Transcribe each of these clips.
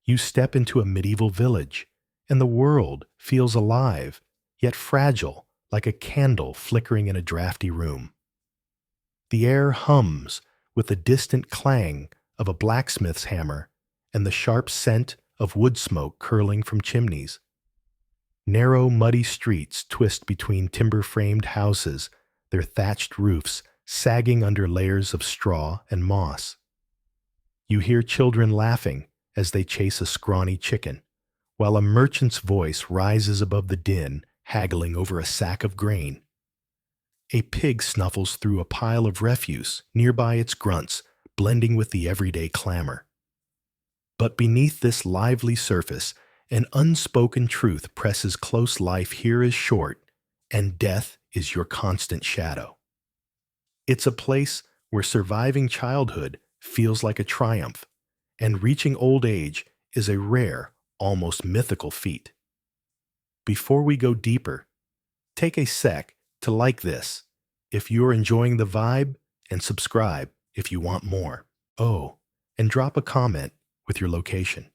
You step into a medieval village, and the world feels alive, yet fragile, like a candle flickering in a drafty room. The air hums with the distant clang of a blacksmith's hammer and the sharp scent of wood smoke curling from chimneys. Narrow, muddy streets twist between timber-framed houses, their thatched roofs sagging under layers of straw and moss. You hear children laughing as they chase a scrawny chicken, while a merchant's voice rises above the din, haggling over a sack of grain. A pig snuffles through a pile of refuse, nearby its grunts, blending with the everyday clamor. But beneath this lively surface, an unspoken truth presses close. Life here is short, and death is your constant shadow. It's a place where surviving childhood feels like a triumph, and reaching old age is a rare, almost mythical feat. Before we go deeper, take a sec to like this if you're enjoying the vibe, and subscribe if you want more. Oh, and drop a comment with your location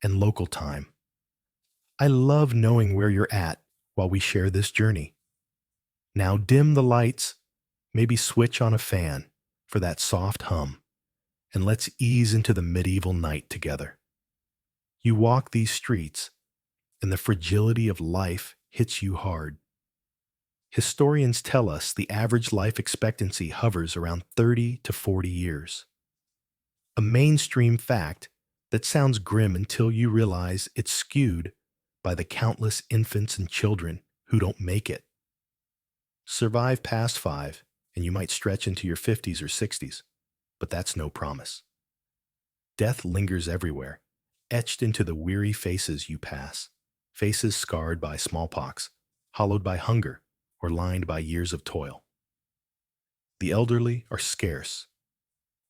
and local time. I love knowing where you're at while we share this journey. Now dim the lights, maybe switch on a fan for that soft hum, and let's ease into the medieval night together. You walk these streets, and the fragility of life hits you hard. Historians tell us the average life expectancy hovers around 30 to 40 years. A mainstream fact that sounds grim until you realize it's skewed by the countless infants and children who don't make it. Survive past 5, and you might stretch into your 50s or 60s, but that's no promise. Death lingers everywhere, etched into the weary faces you pass, faces scarred by smallpox, hollowed by hunger, or lined by years of toil. The elderly are scarce,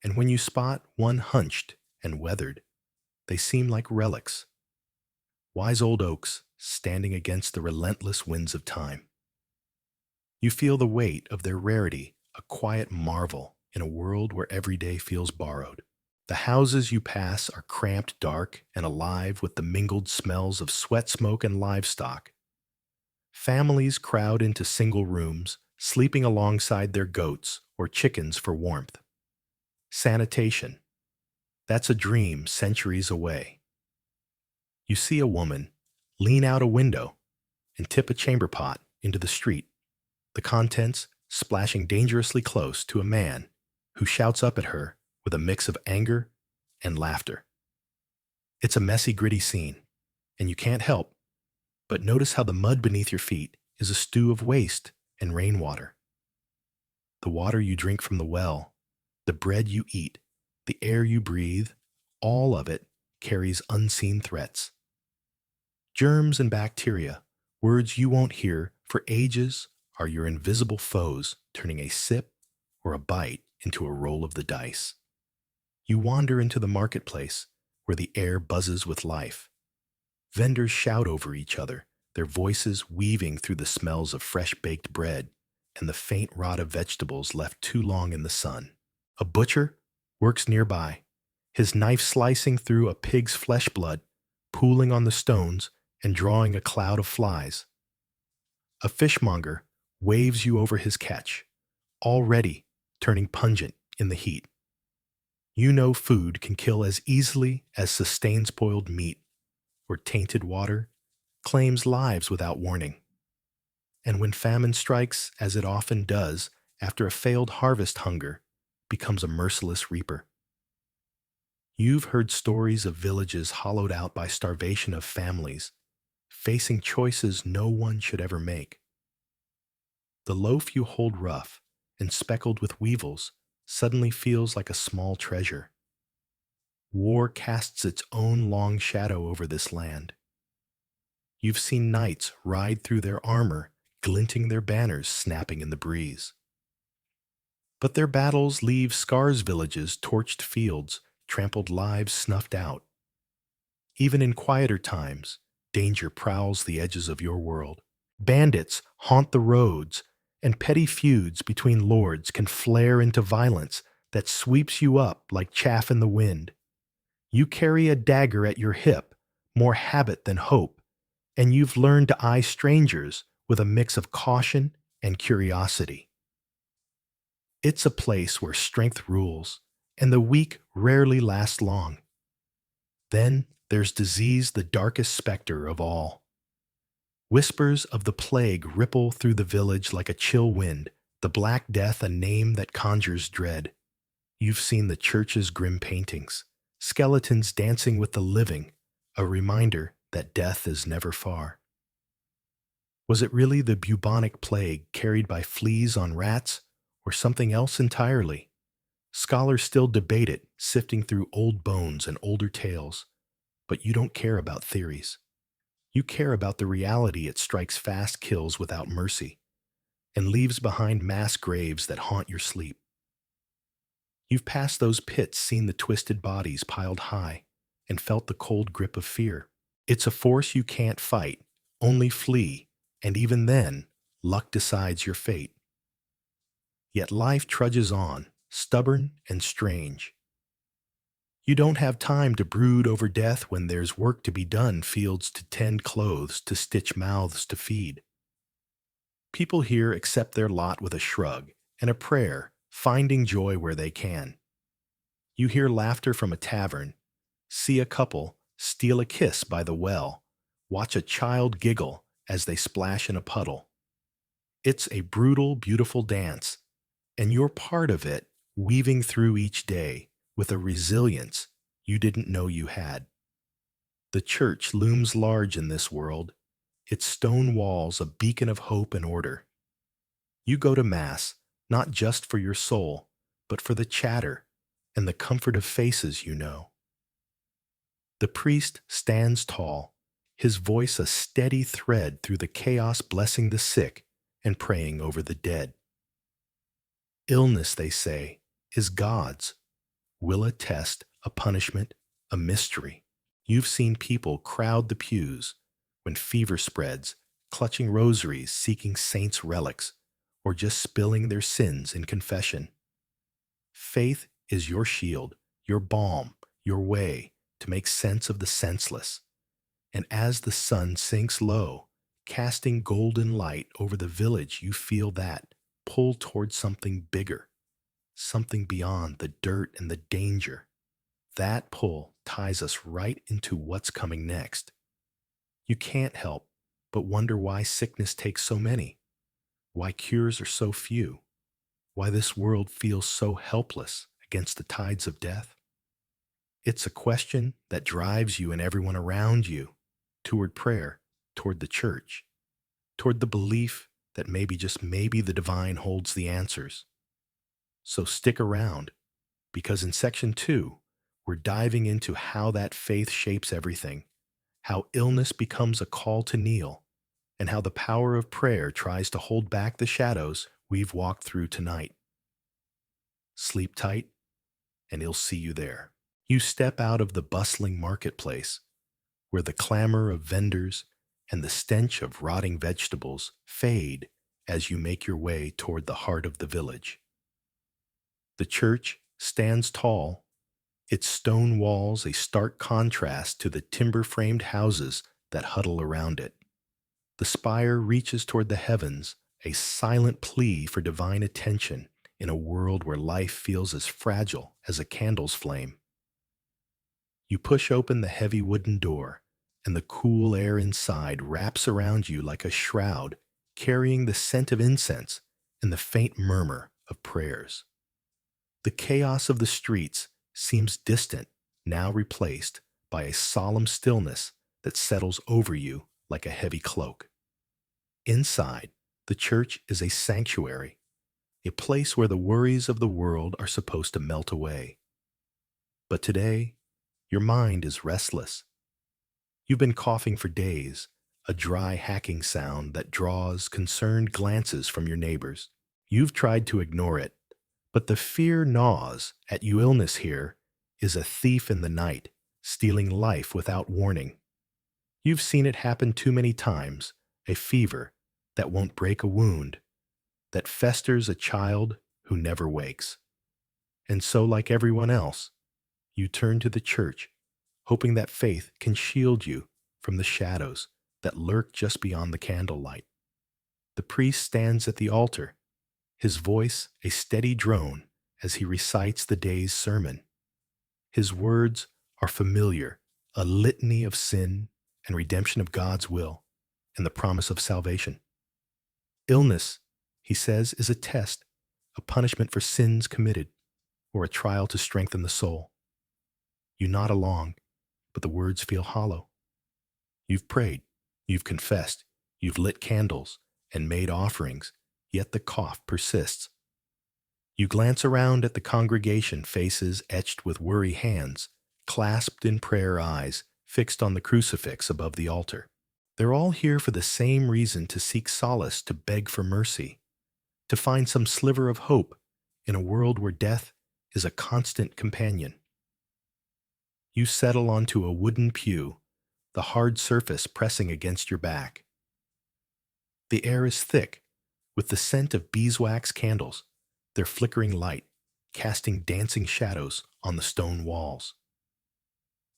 and when you spot one hunched and weathered, they seem like relics, wise old oaks standing against the relentless winds of time. You feel the weight of their rarity, a quiet marvel in a world where every day feels borrowed. The houses you pass are cramped, dark, and alive with the mingled smells of sweat smoke and livestock. Families crowd into single rooms, sleeping alongside their goats or chickens for warmth. Sanitation. That's a dream centuries away. You see a woman lean out a window and tip a chamber pot into the street, the contents splashing dangerously close to a man who shouts up at her with a mix of anger and laughter. It's a messy, gritty scene, and you can't help but notice how the mud beneath your feet is a stew of waste and rainwater. The water you drink from the well, the bread you eat, the air you breathe, all of it carries unseen threats. Germs and bacteria, words you won't hear for ages, are your invisible foes, turning a sip or a bite into a roll of the dice. You wander into the marketplace, where the air buzzes with life. Vendors shout over each other, their voices weaving through the smells of fresh-baked bread and the faint rot of vegetables left too long in the sun. A butcher works nearby, his knife slicing through a pig's flesh blood, pooling on the stones and drawing a cloud of flies. A fishmonger waves you over his catch, already turning pungent in the heat. You know food can kill as easily as sustain-spoiled meat, or tainted water claims lives without warning. And when famine strikes, as it often does after a failed harvest, hunger becomes a merciless reaper. You've heard stories of villages hollowed out by starvation, of families facing choices no one should ever make. The loaf you hold rough and speckled with weevils suddenly feels like a small treasure. War casts its own long shadow over this land. You've seen knights ride through their armor, glinting, their banners snapping in the breeze. But their battles leave scars, villages, torched fields, trampled lives snuffed out. Even in quieter times, danger prowls the edges of your world. Bandits haunt the roads, and petty feuds between lords can flare into violence that sweeps you up like chaff in the wind. You carry a dagger at your hip, more habit than hope, and you've learned to eye strangers with a mix of caution and curiosity. It's a place where strength rules, and the weak rarely last long. Then there's disease, the darkest specter of all. Whispers of the plague ripple through the village like a chill wind, the Black Death a name that conjures dread. You've seen the church's grim paintings, skeletons dancing with the living, a reminder that death is never far. Was it really the bubonic plague carried by fleas on rats, or something else entirely? Scholars still debate it, sifting through old bones and older tales, but you don't care about theories. You care about the reality it strikes fast, kills without mercy, and leaves behind mass graves that haunt your sleep. You've passed those pits, seen the twisted bodies piled high, and felt the cold grip of fear. It's a force you can't fight, only flee, and even then, luck decides your fate. Yet life trudges on, stubborn and strange. You don't have time to brood over death when there's work to be done, fields to tend, clothes to stitch, mouths to feed. People here accept their lot with a shrug and a prayer, finding joy where they can. You hear laughter from a tavern, see a couple steal a kiss by the well, watch a child giggle as they splash in a puddle. It's a brutal, beautiful dance, and you're part of it, weaving through each day with a resilience you didn't know you had. The church looms large in this world, its stone walls a beacon of hope and order. You go to Mass not just for your soul, but for the chatter and the comfort of faces you know. The priest stands tall, his voice a steady thread through the chaos, blessing the sick and praying over the dead. Illness, they say, is God's. Will a test, a punishment, a mystery. You've seen people crowd the pews when fever spreads, clutching rosaries, seeking saints' relics, or just spilling their sins in confession. Faith is your shield, your balm, your way to make sense of the senseless. And as the sun sinks low, casting golden light over the village, you feel that pull toward something bigger, something beyond the dirt and the danger. That pull ties us right into what's coming next. You can't help but wonder why sickness takes so many, why cures are so few, why this world feels so helpless against the tides of death. It's a question that drives you and everyone around you toward prayer, toward the church, toward the belief that maybe, just maybe, the divine holds the answers. So stick around, because in section 2, we're diving into how that faith shapes everything, how illness becomes a call to kneel, and how the power of prayer tries to hold back the shadows we've walked through tonight. Sleep tight, and he'll see you there. You step out of the bustling marketplace, where the clamor of vendors and the stench of rotting vegetables fade as you make your way toward the heart of the village. The church stands tall, its stone walls a stark contrast to the timber-framed houses that huddle around it. The spire reaches toward the heavens, a silent plea for divine attention in a world where life feels as fragile as a candle's flame. You push open the heavy wooden door, and the cool air inside wraps around you like a shroud, carrying the scent of incense and the faint murmur of prayers. The chaos of the streets seems distant, now replaced by a solemn stillness that settles over you like a heavy cloak. Inside, the church is a sanctuary, a place where the worries of the world are supposed to melt away. But today, your mind is restless. You've been coughing for days, a dry hacking sound that draws concerned glances from your neighbors. You've tried to ignore it, but the fear gnaws at you. Illness here is a thief in the night, stealing life without warning. You've seen it happen too many times, a fever that won't break a wound, that festers a child who never wakes. And so, like everyone else, you turn to the church hoping that faith can shield you from the shadows that lurk just beyond the candlelight. The priest stands at the altar, his voice a steady drone as he recites the day's sermon. His words are familiar, a litany of sin and redemption of God's will and the promise of salvation. Illness, he says, is a test, a punishment for sins committed, or a trial to strengthen the soul. You nod along, but the words feel hollow. You've prayed, you've confessed, you've lit candles and made offerings, yet the cough persists. You glance around at the congregation, faces etched with worry hands, clasped in prayer eyes, fixed on the crucifix above the altar. They're all here for the same reason, to seek solace, to beg for mercy, to find some sliver of hope in a world where death is a constant companion. You settle onto a wooden pew, the hard surface pressing against your back. The air is thick, with the scent of beeswax candles, their flickering light casting dancing shadows on the stone walls.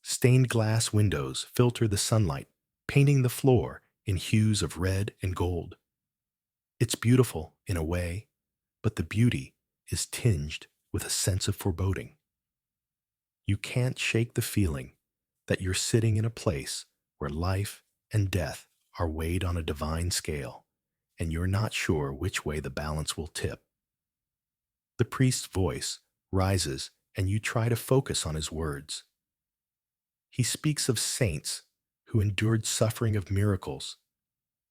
Stained glass windows filter the sunlight, painting the floor in hues of red and gold. It's beautiful in a way, but the beauty is tinged with a sense of foreboding. You can't shake the feeling that you're sitting in a place where life and death are weighed on a divine scale, and you're not sure which way the balance will tip. The priest's voice rises, and you try to focus on his words. He speaks of saints who endured suffering, of miracles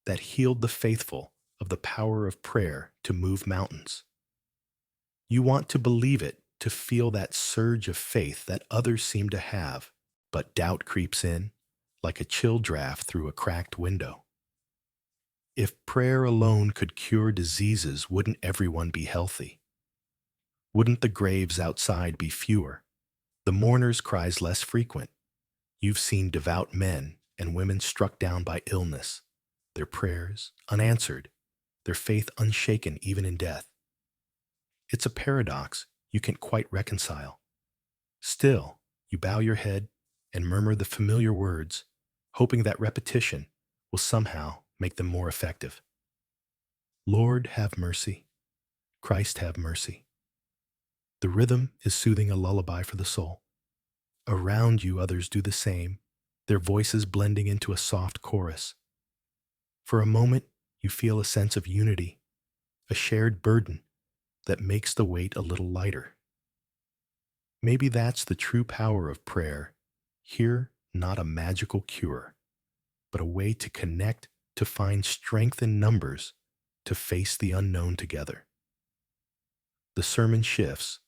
that healed the faithful, of the power of prayer to move mountains. You want to believe it, to feel that surge of faith that others seem to have, but doubt creeps in like a chill draft through a cracked window. If prayer alone could cure diseases, wouldn't everyone be healthy? Wouldn't the graves outside be fewer, the mourners' cries less frequent? You've seen devout men and women struck down by illness, their prayers unanswered, their faith unshaken even in death. It's a paradox you can't quite reconcile. Still, you bow your head and murmur the familiar words, hoping that repetition will somehow make them more effective. Lord, have mercy. Christ, have mercy. The rhythm is soothing, a lullaby for the soul. Around you, others do the same, their voices blending into a soft chorus. For a moment, you feel a sense of unity, a shared burden that makes the weight a little lighter. Maybe that's the true power of prayer. Here, not a magical cure, but a way to connect, to find strength in numbers, to face the unknown together. The sermon shifts,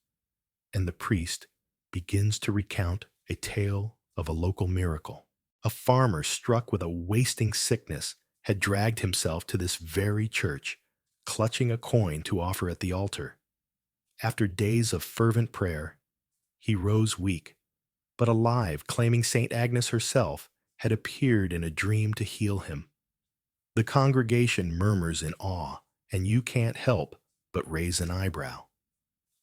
and the priest begins to recount a tale of a local miracle. A farmer struck with a wasting sickness had dragged himself to this very church, clutching a coin to offer at the altar. After days of fervent prayer, he rose weak, but alive, claiming St. Agnes herself had appeared in a dream to heal him. The congregation murmurs in awe, and you can't help but raise an eyebrow.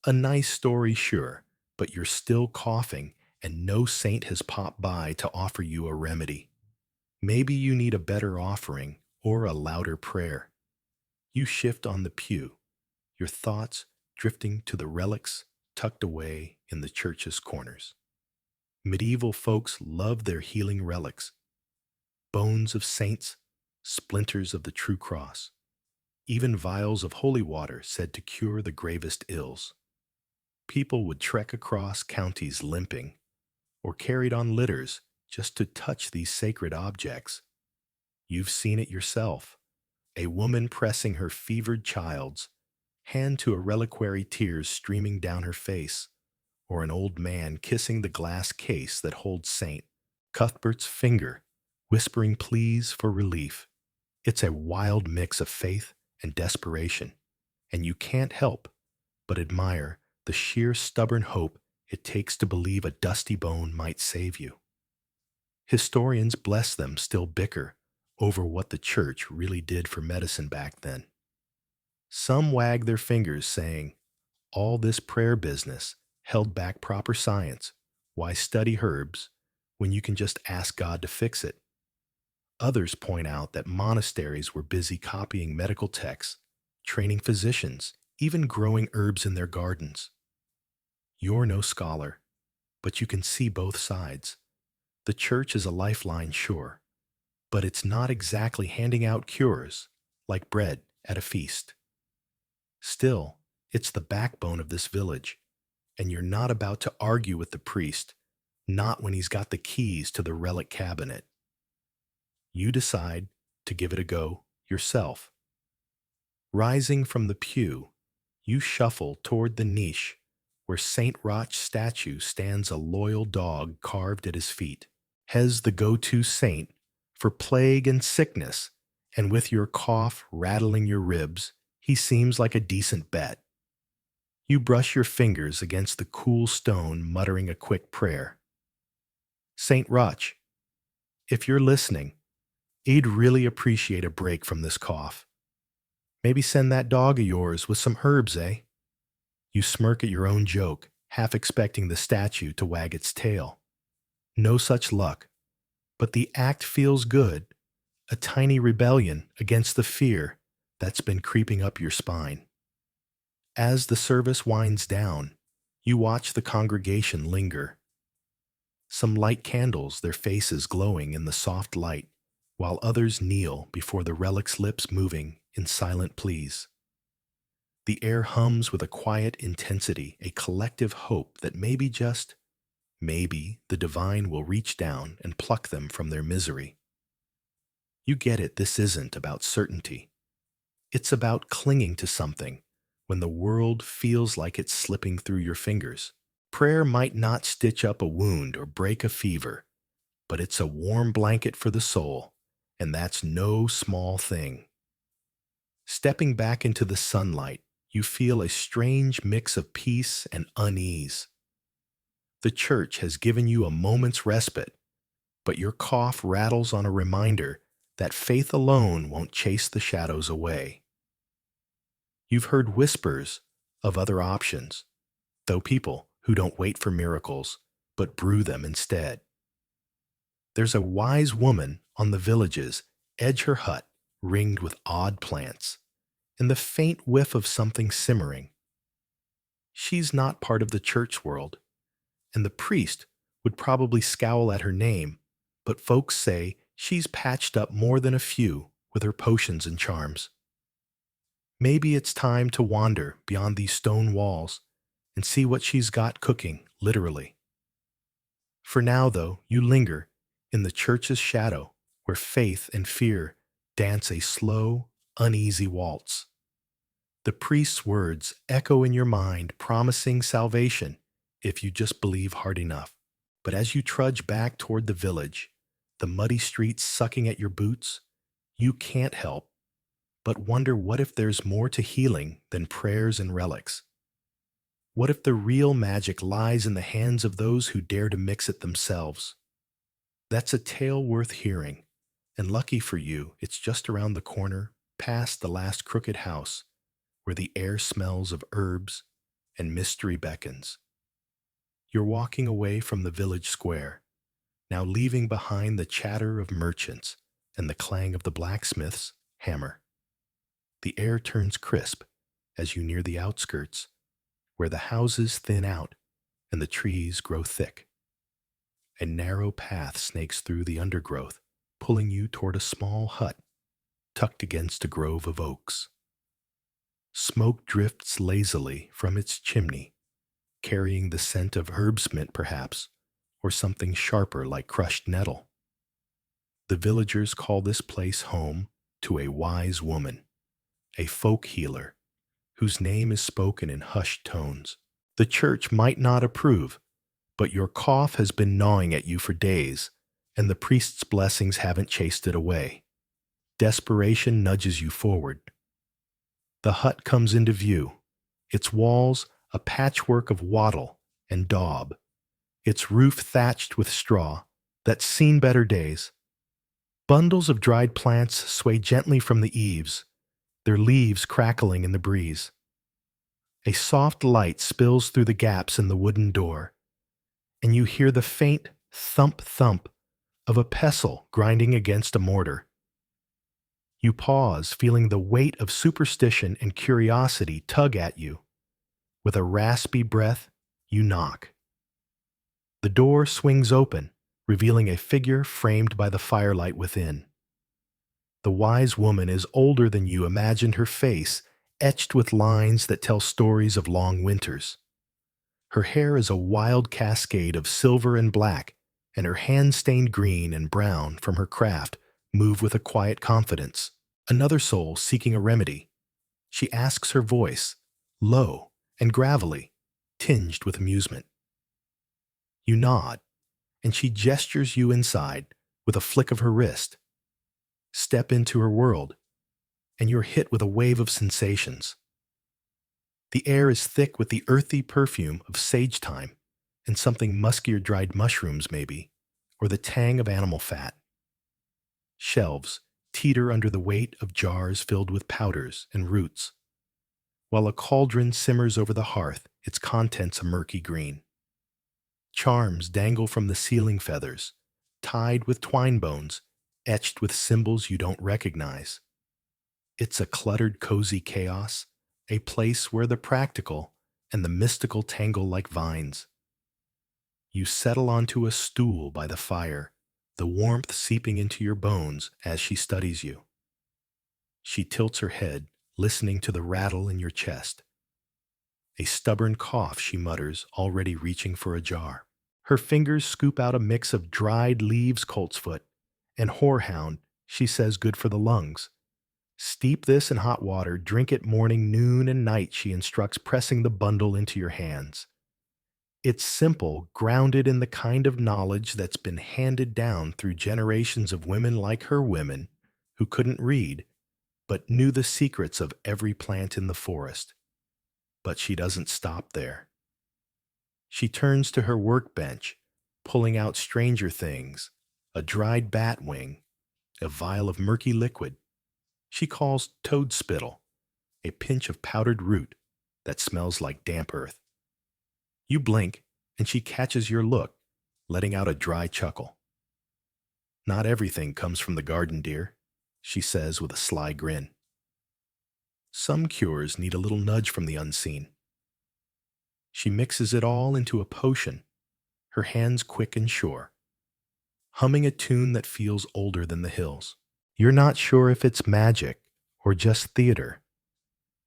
A nice story, sure, but you're still coughing, and no saint has popped by to offer you a remedy. Maybe you need a better offering or a louder prayer. You shift on the pew, your thoughts drifting to the relics tucked away in the church's corners. Medieval folks loved their healing relics, bones of saints, splinters of the true cross, even vials of holy water said to cure the gravest ills. People would trek across counties limping, or carried on litters just to touch these sacred objects. You've seen it yourself, a woman pressing her fevered child's hand to a reliquary, tears streaming down her face, or an old man kissing the glass case that holds St. Cuthbert's finger, whispering pleas for relief. It's a wild mix of faith and desperation, and you can't help but admire the sheer stubborn hope it takes to believe a dusty bone might save you. Historians, bless them, still bicker over what the church really did for medicine back then. Some wag their fingers saying, all this prayer business held back proper science. Why study herbs when you can just ask God to fix it. Others point out that monasteries were busy copying medical texts, training physicians, even growing herbs in their gardens. You're no scholar, but you can see both sides. The church is a lifeline, sure, but it's not exactly handing out cures like bread at a feast. Still, it's the backbone of this village, and you're not about to argue with the priest, not when he's got the keys to the relic cabinet. You decide to give it a go yourself. Rising from the pew, you shuffle toward the niche where St. Roch's statue stands, a loyal dog carved at his feet. Hes the go-to saint for plague and sickness, and with your cough rattling your ribs, he seems like a decent bet. You brush your fingers against the cool stone, muttering a quick prayer. St. Roch, if you're listening, he'd really appreciate a break from this cough. Maybe send that dog of yours with some herbs, eh? You smirk at your own joke, half expecting the statue to wag its tail. No such luck, but the act feels good, a tiny rebellion against the fear that's been creeping up your spine. As the service winds down, you watch the congregation linger. Some light candles, their faces glowing in the soft light, while others kneel before the relic's lips moving in silent pleas. The air hums with a quiet intensity, a collective hope that maybe, just maybe, the divine will reach down and pluck them from their misery. You get it, this isn't about certainty. It's about clinging to something when the world feels like it's slipping through your fingers. Prayer might not stitch up a wound or break a fever, but it's a warm blanket for the soul, and that's no small thing. Stepping back into the sunlight, you feel a strange mix of peace and unease. The church has given you a moment's respite, but your cough rattles on a reminder that faith alone won't chase the shadows away. You've heard whispers of other options, though people who don't wait for miracles, but brew them instead. There's a wise woman on the village's edge, her hut ringed with odd plants, and the faint whiff of something simmering. She's not part of the church world, and the priest would probably scowl at her name, but folks say she's patched up more than a few with her potions and charms. Maybe it's time to wander beyond these stone walls and see what she's got cooking, literally. For now, though, you linger in the church's shadow where faith and fear dance a slow, uneasy waltz. The priest's words echo in your mind, promising salvation if you just believe hard enough. But as you trudge back toward the village, the muddy streets sucking at your boots, you can't help but wonder, what if there's more to healing than prayers and relics? What if the real magic lies in the hands of those who dare to mix it themselves? That's a tale worth hearing, and lucky for you, it's just around the corner, past the last crooked house, where the air smells of herbs and mystery beckons. You're walking away from the village square, now leaving behind the chatter of merchants and the clang of the blacksmith's hammer. The air turns crisp as you near the outskirts, where the houses thin out and the trees grow thick. A narrow path snakes through the undergrowth, pulling you toward a small hut tucked against a grove of oaks. Smoke drifts lazily from its chimney, carrying the scent of herbs mint perhaps, or something sharper like crushed nettle. The villagers call this place home to a wise woman, a folk healer, whose name is spoken in hushed tones. The church might not approve, but your cough has been gnawing at you for days, and the priest's blessings haven't chased it away. Desperation nudges you forward. The hut comes into view, its walls a patchwork of wattle and daub, its roof thatched with straw that's seen better days. Bundles of dried plants sway gently from the eaves, their leaves crackling in the breeze. A soft light spills through the gaps in the wooden door, and you hear the faint thump thump of a pestle grinding against a mortar. You pause, feeling the weight of superstition and curiosity tug at you. With a raspy breath, you knock. The door swings open, revealing a figure framed by the firelight within. The wise woman is older than you imagined her face, etched with lines that tell stories of long winters. Her hair is a wild cascade of silver and black, and her hand-stained green and brown from her craft move with a quiet confidence. Another soul seeking a remedy. She asks her voice, low and gravelly, tinged with amusement. You nod, and she gestures you inside with a flick of her wrist. Step into her world, and you're hit with a wave of sensations. The air is thick with the earthy perfume of sage thyme and something muskier dried mushrooms maybe, or the tang of animal fat. Shelves teeter under the weight of jars filled with powders and roots, while a cauldron simmers over the hearth, its contents a murky green. Charms dangle from the ceiling feathers, tied with twine bones, etched with symbols you don't recognize. It's a cluttered, cozy chaos, a place where the practical and the mystical tangle like vines. You settle onto a stool by the fire, the warmth seeping into your bones as she studies you. She tilts her head, listening to the rattle in your chest. A stubborn cough, she mutters, already reaching for a jar. Her fingers scoop out a mix of dried leaves coltsfoot and horehound, she says good for the lungs. Steep this in hot water, drink it morning, noon, and night, she instructs, pressing the bundle into your hands. It's simple, grounded in the kind of knowledge that's been handed down through generations of women like her women who couldn't read, but knew the secrets of every plant in the forest. But she doesn't stop there. She turns to her workbench, pulling out stranger things, a dried bat wing, a vial of murky liquid she calls toad spittle, a pinch of powdered root that smells like damp earth. You blink, and she catches your look, letting out a dry chuckle. Not everything comes from the garden, dear, she says with a sly grin. Some cures need a little nudge from the unseen. She mixes it all into a potion, her hands quick and sure, humming a tune that feels older than the hills. You're not sure if it's magic or just theater,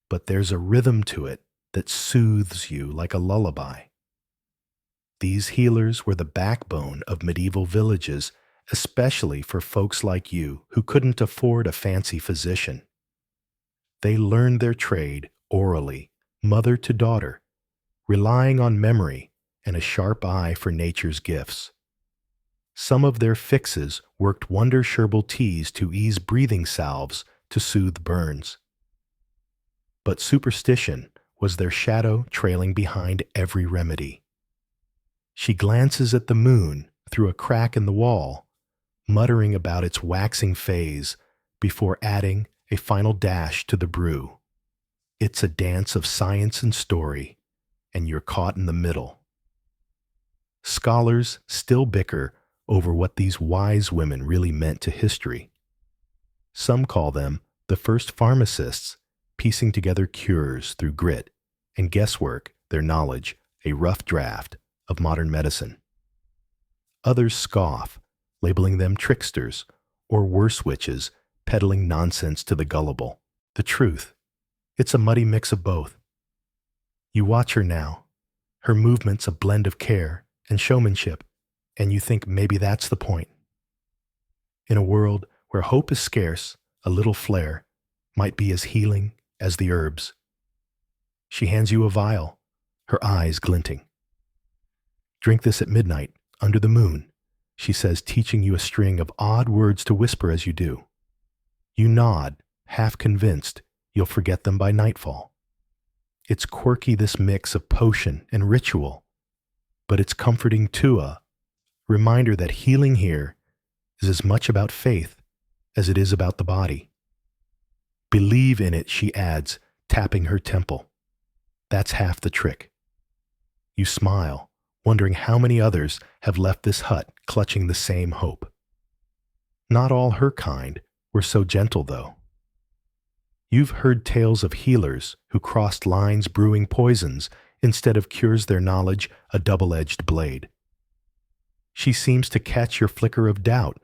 but there's a rhythm to it that soothes you like a lullaby. These healers were the backbone of medieval villages, especially for folks like you who couldn't afford a fancy physician. They learned their trade orally, mother to daughter, relying on memory and a sharp eye for nature's gifts. Some of their fixes worked wonder sherbal teas to ease breathing salves to soothe burns. But superstition was their shadow trailing behind every remedy. She glances at the moon through a crack in the wall, muttering about its waxing phase before adding a final dash to the brew. It's a dance of science and story, and you're caught in the middle. Scholars still bicker over what these wise women really meant to history. Some call them the first pharmacists, piecing together cures through grit and guesswork, their knowledge a rough draft of modern medicine. Others scoff, labeling them tricksters or worse witches peddling nonsense to the gullible. The truth, it's a muddy mix of both. You watch her now, her movements a blend of care and showmanship, and you think maybe that's the point. In a world where hope is scarce, a little flair might be as healing as the herbs. She hands you a vial, her eyes glinting. Drink this at midnight, under the moon, she says, teaching you a string of odd words to whisper as you do. You nod, half convinced you'll forget them by nightfall. It's quirky, this mix of potion and ritual, but it's comforting too, a reminder that healing here is as much about faith as it is about the body. Believe in it, she adds, tapping her temple. That's half the trick. You smile, wondering how many others have left this hut clutching the same hope. Not all her kind were so gentle, though. You've heard tales of healers who crossed lines brewing poisons instead of cures, their knowledge a double-edged blade. She seems to catch your flicker of doubt.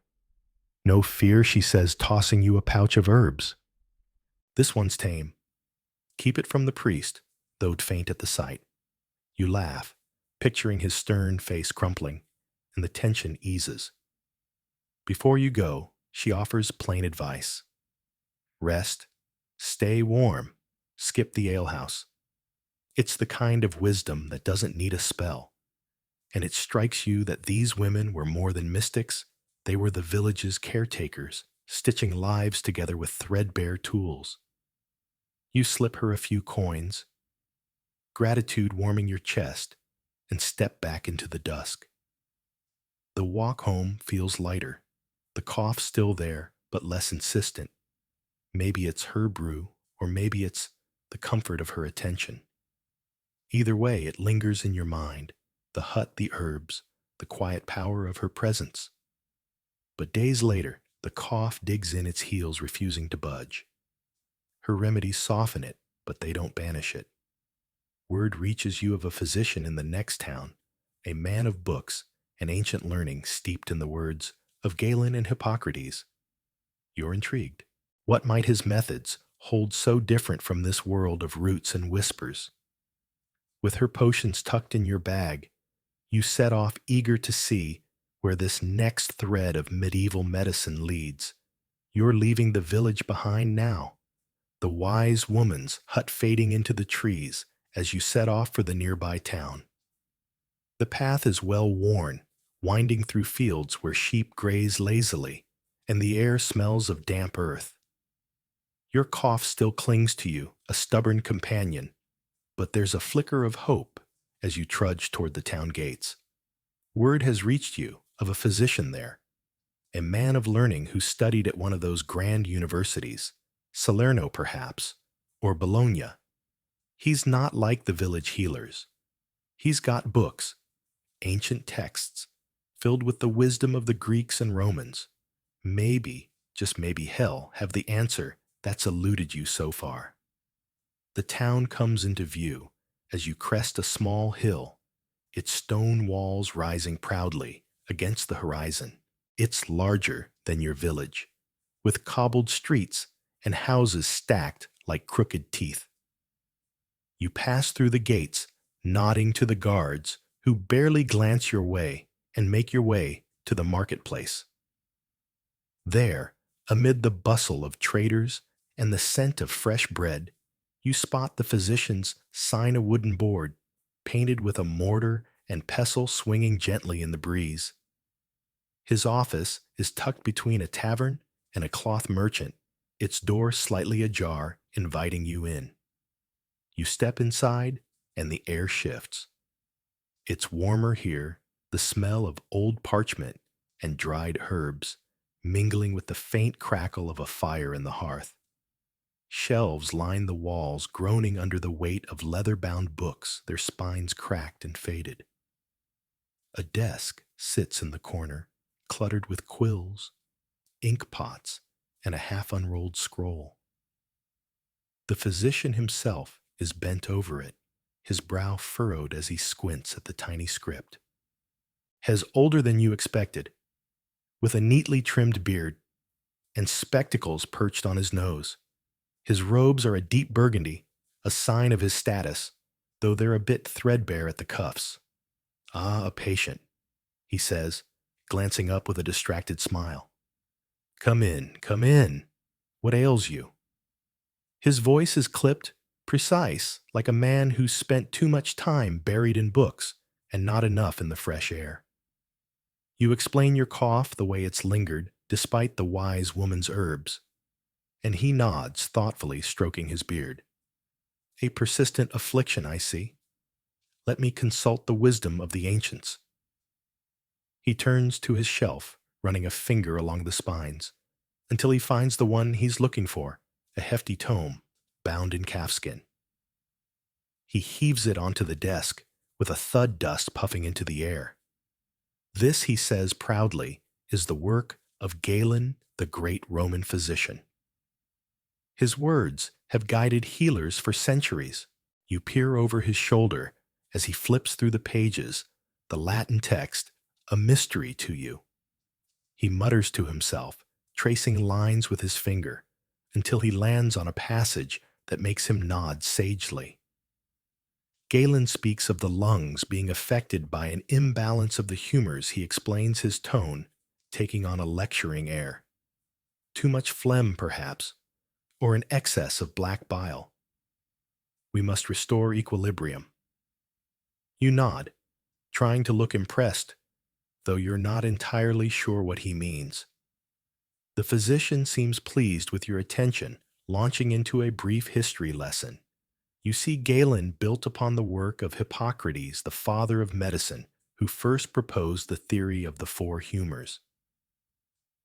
No fear, she says, tossing you a pouch of herbs. This one's tame. Keep it from the priest, thou'd faint at the sight. You laugh, picturing his stern face crumpling, and the tension eases. Before you go, she offers plain advice. Rest, stay warm, skip the alehouse. It's the kind of wisdom that doesn't need a spell. And it strikes you that these women were more than mystics, they were the village's caretakers, stitching lives together with threadbare tools. You slip her a few coins, gratitude warming your chest, and step back into the dusk. The walk home feels lighter, the cough still there, but less insistent. Maybe it's her brew, or maybe it's the comfort of her attention. Either way, it lingers in your mind, the hut, the herbs, the quiet power of her presence. But days later, the cough digs in its heels, refusing to budge. Her remedies soften it, but they don't banish it. Word reaches you of a physician in the next town, a man of books and ancient learning steeped in the words of Galen and Hippocrates. You're intrigued. What might his methods hold so different from this world of roots and whispers? With her potions tucked in your bag, you set off eager to see where this next thread of medieval medicine leads. You're leaving the village behind now, the wise woman's hut fading into the trees as you set off for the nearby town. The path is well worn, winding through fields where sheep graze lazily, and the air smells of damp earth. Your cough still clings to you, a stubborn companion, but there's a flicker of hope as you trudge toward the town gates. Word has reached you of a physician there, a man of learning who studied at one of those grand universities, Salerno perhaps, or Bologna. He's not like the village healers. He's got books, ancient texts, filled with the wisdom of the Greeks and Romans. Maybe, just maybe hell, have the answer that's eluded you so far. The town comes into view as you crest a small hill, its stone walls rising proudly against the horizon. It's larger than your village, with cobbled streets and houses stacked like crooked teeth. You pass through the gates, nodding to the guards who barely glance your way, and make your way to the marketplace. There, amid the bustle of traders and the scent of fresh bread, you spot the physician's sign, a wooden board, painted with a mortar and pestle swinging gently in the breeze. His office is tucked between a tavern and a cloth merchant, its door slightly ajar, inviting you in. You step inside, and the air shifts. It's warmer here, the smell of old parchment and dried herbs, mingling with the faint crackle of a fire in the hearth. Shelves line the walls, groaning under the weight of leather-bound books, their spines cracked and faded. A desk sits in the corner, cluttered with quills, ink pots, and a half-unrolled scroll. The physician himself is bent over it, his brow furrowed as he squints at the tiny script. He's older than you expected, with a neatly trimmed beard and spectacles perched on his nose. His robes are a deep burgundy, a sign of his status, though they're a bit threadbare at the cuffs. Ah, a patient, he says, glancing up with a distracted smile. Come in, come in. What ails you? His voice is clipped, precise, like a man who's spent too much time buried in books and not enough in the fresh air. You explain your cough, the way it's lingered, despite the wise woman's herbs, and he nods, thoughtfully stroking his beard. A persistent affliction, I see. Let me consult the wisdom of the ancients. He turns to his shelf, running a finger along the spines, until he finds the one he's looking for, a hefty tome, bound in calfskin. He heaves it onto the desk, with a thud, dust puffing into the air. This, he says proudly, is the work of Galen, the great Roman physician. His words have guided healers for centuries. You peer over his shoulder as he flips through the pages, the Latin text, a mystery to you. He mutters to himself, tracing lines with his finger, until he lands on a passage that makes him nod sagely. Galen speaks of the lungs being affected by an imbalance of the humors. He explains his tone, taking on a lecturing air. Too much phlegm, perhaps, or an excess of black bile. We must restore equilibrium. You nod, trying to look impressed, though you're not entirely sure what he means. The physician seems pleased with your attention, launching into a brief history lesson. You see Galen built upon the work of Hippocrates, the father of medicine, who first proposed the theory of the four humors.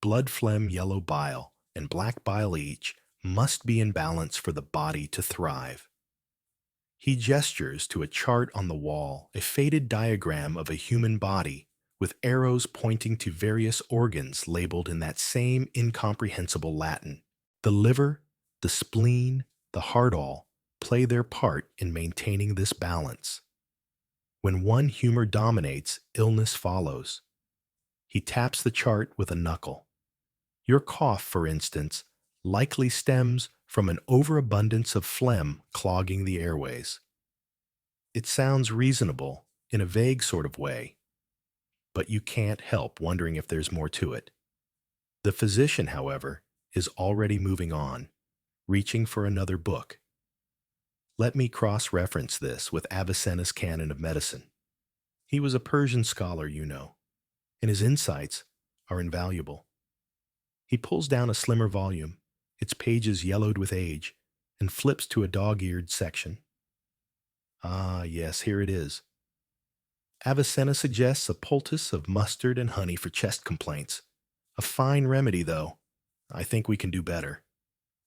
Blood, phlegm, yellow bile, and black bile each must be in balance for the body to thrive. He gestures to a chart on the wall, a faded diagram of a human body, with arrows pointing to various organs labeled in that same incomprehensible Latin. The liver, the spleen, the heart all play their part in maintaining this balance. When one humor dominates, illness follows. He taps the chart with a knuckle. Your cough, for instance, likely stems from an overabundance of phlegm clogging the airways. It sounds reasonable in a vague sort of way, but you can't help wondering if there's more to it. The physician, however, is already moving on, reaching for another book. Let me cross-reference this with Avicenna's Canon of Medicine. He was a Persian scholar, you know, and his insights are invaluable. He pulls down a slimmer volume, its pages yellowed with age, and flips to a dog-eared section. Ah, yes, here it is. Avicenna suggests a poultice of mustard and honey for chest complaints. A fine remedy, though. I think we can do better.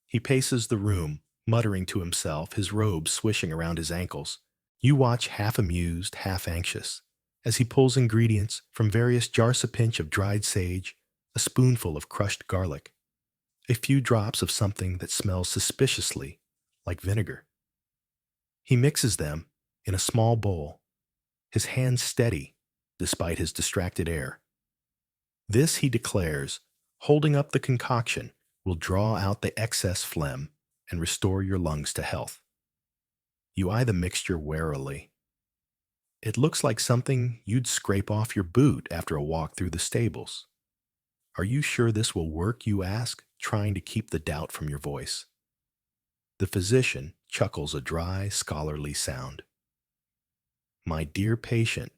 He paces the room, muttering to himself, his robe swishing around his ankles. You watch half amused, half anxious, as he pulls ingredients from various jars, a pinch of dried sage, a spoonful of crushed garlic, a few drops of something that smells suspiciously like vinegar. He mixes them in a small bowl, his hands steady despite his distracted air. This, he declares, holding up the concoction, will draw out the excess phlegm and restore your lungs to health. You eye the mixture warily. It looks like something you'd scrape off your boot after a walk through the stables. Are you sure this will work, you ask, trying to keep the doubt from your voice. The physician chuckles a dry, scholarly sound. My dear patient,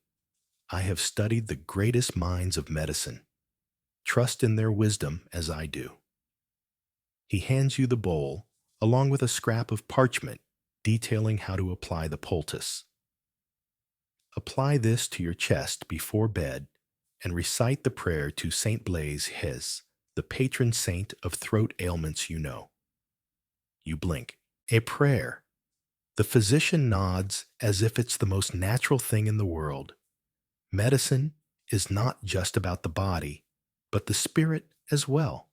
I have studied the greatest minds of medicine. Trust in their wisdom as I do. He hands you the bowl, along with a scrap of parchment detailing how to apply the poultice. Apply this to your chest before bed and recite the prayer to Saint Blaise his, the patron saint of throat ailments you know. You blink. A prayer. The physician nods as if it's the most natural thing in the world. Medicine is not just about the body, but the spirit as well.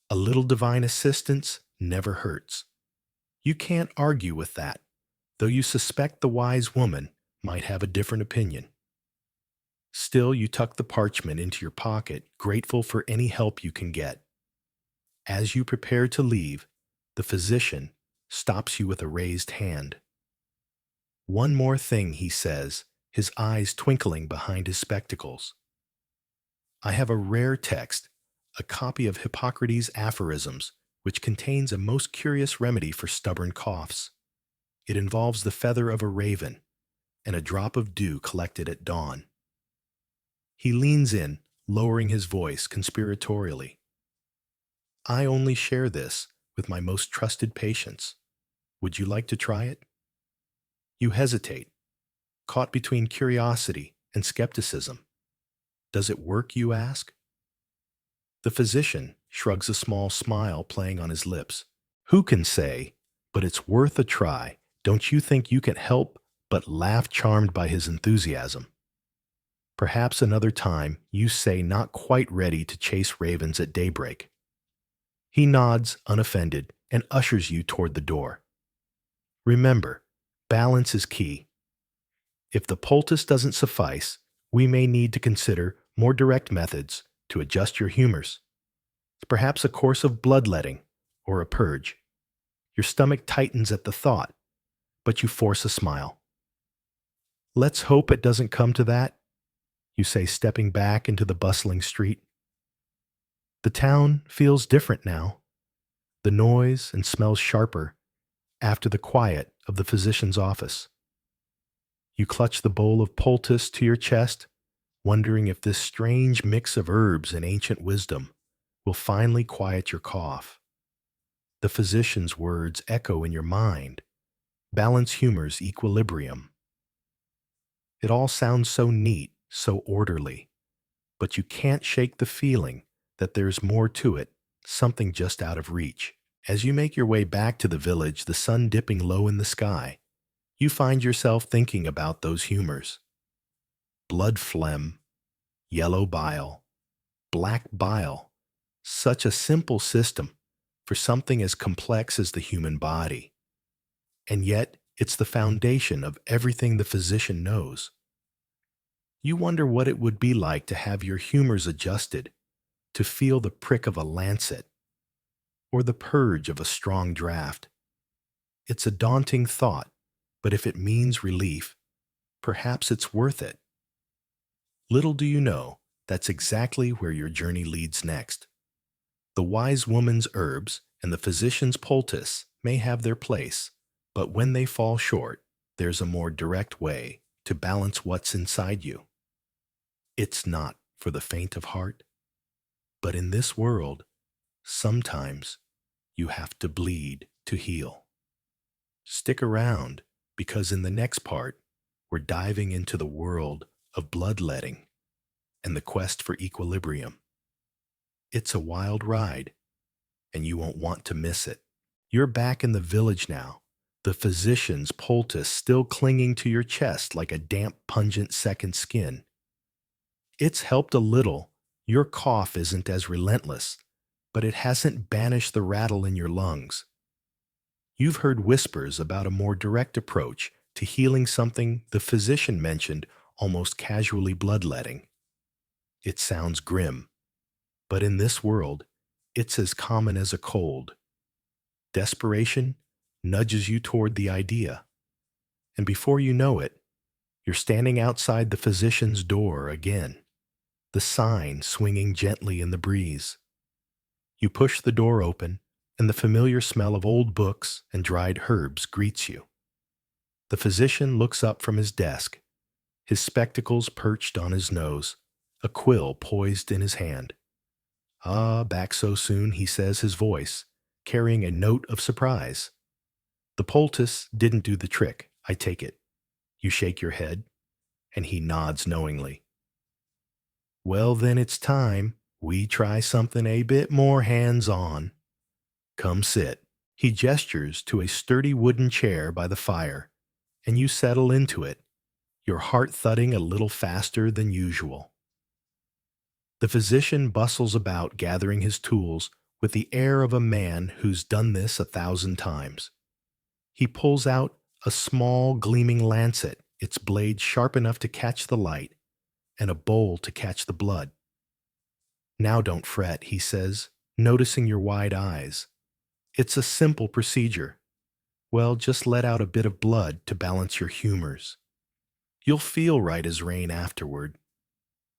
A little divine assistance never hurts. You can't argue with that, though you suspect the wise woman might have a different opinion. Still, you tuck the parchment into your pocket, grateful for any help you can get. As you prepare to leave, the physician stops you with a raised hand. One more thing, he says, his eyes twinkling behind his spectacles. I have a rare text, a copy of Hippocrates' Aphorisms, which contains a most curious remedy for stubborn coughs. It involves the feather of a raven and a drop of dew collected at dawn. He leans in, lowering his voice conspiratorially. I only share this with my most trusted patients. Would you like to try it? You hesitate, caught between curiosity and skepticism. Does it work, you ask? The physician shrugs, a small smile playing on his lips. Who can say, but it's worth a try. Don't you think you can help but laugh, charmed by his enthusiasm? Perhaps another time you say not quite ready to chase ravens at daybreak. He nods, unoffended, and ushers you toward the door. Remember, balance is key. If the poultice doesn't suffice, we may need to consider more direct methods to adjust your humors. Perhaps a course of bloodletting or a purge. Your stomach tightens at the thought, but you force a smile. Let's hope it doesn't come to that, you say, stepping back into the bustling street. The town feels different now. The noise and smells sharper after the quiet of the physician's office. You clutch the bowl of poultice to your chest, wondering if this strange mix of herbs and ancient wisdom will finally quiet your cough. The physician's words echo in your mind. Balance humor's equilibrium. It all sounds so neat, so orderly, but you can't shake the feeling that there's more to it, something just out of reach. As you make your way back to the village, the sun dipping low in the sky, you find yourself thinking about those humors. Blood phlegm, yellow bile, black bile. Such a simple system for something as complex as the human body. And yet, it's the foundation of everything the physician knows. You wonder what it would be like to have your humors adjusted, to feel the prick of a lancet, or the purge of a strong draft. It's a daunting thought, but if it means relief, perhaps it's worth it. Little do you know, that's exactly where your journey leads next. The wise woman's herbs and the physician's poultice may have their place, but when they fall short, there's a more direct way to balance what's inside you. It's not for the faint of heart, but in this world, sometimes you have to bleed to heal. Stick around, because in the next part, we're diving into the world of bloodletting and the quest for equilibrium. It's a wild ride, and you won't want to miss it. You're back in the village now, the physician's poultice still clinging to your chest like a damp, pungent second skin. It's helped a little. Your cough isn't as relentless, but it hasn't banished the rattle in your lungs. You've heard whispers about a more direct approach to healing, something the physician mentioned almost casually: bloodletting. It sounds grim, but in this world, it's as common as a cold. Desperation nudges you toward the idea, and before you know it, you're standing outside the physician's door again, the sign swinging gently in the breeze. You push the door open, and the familiar smell of old books and dried herbs greets you. The physician looks up from his desk, his spectacles perched on his nose, a quill poised in his hand. "Ah, back so soon," he says, his voice carrying a note of surprise. "The poultice didn't do the trick, I take it." You shake your head, and he nods knowingly. "Well, then it's time we try something a bit more hands-on. Come sit." He gestures to a sturdy wooden chair by the fire, and you settle into it, your heart thudding a little faster than usual. The physician bustles about gathering his tools with the air of a man who's done this 1,000 times. He pulls out a small gleaming lancet, its blade sharp enough to catch the light, and a bowl to catch the blood. "Now don't fret," he says, noticing your wide eyes. "It's a simple procedure. Well, just let out a bit of blood to balance your humors. You'll feel right as rain afterward."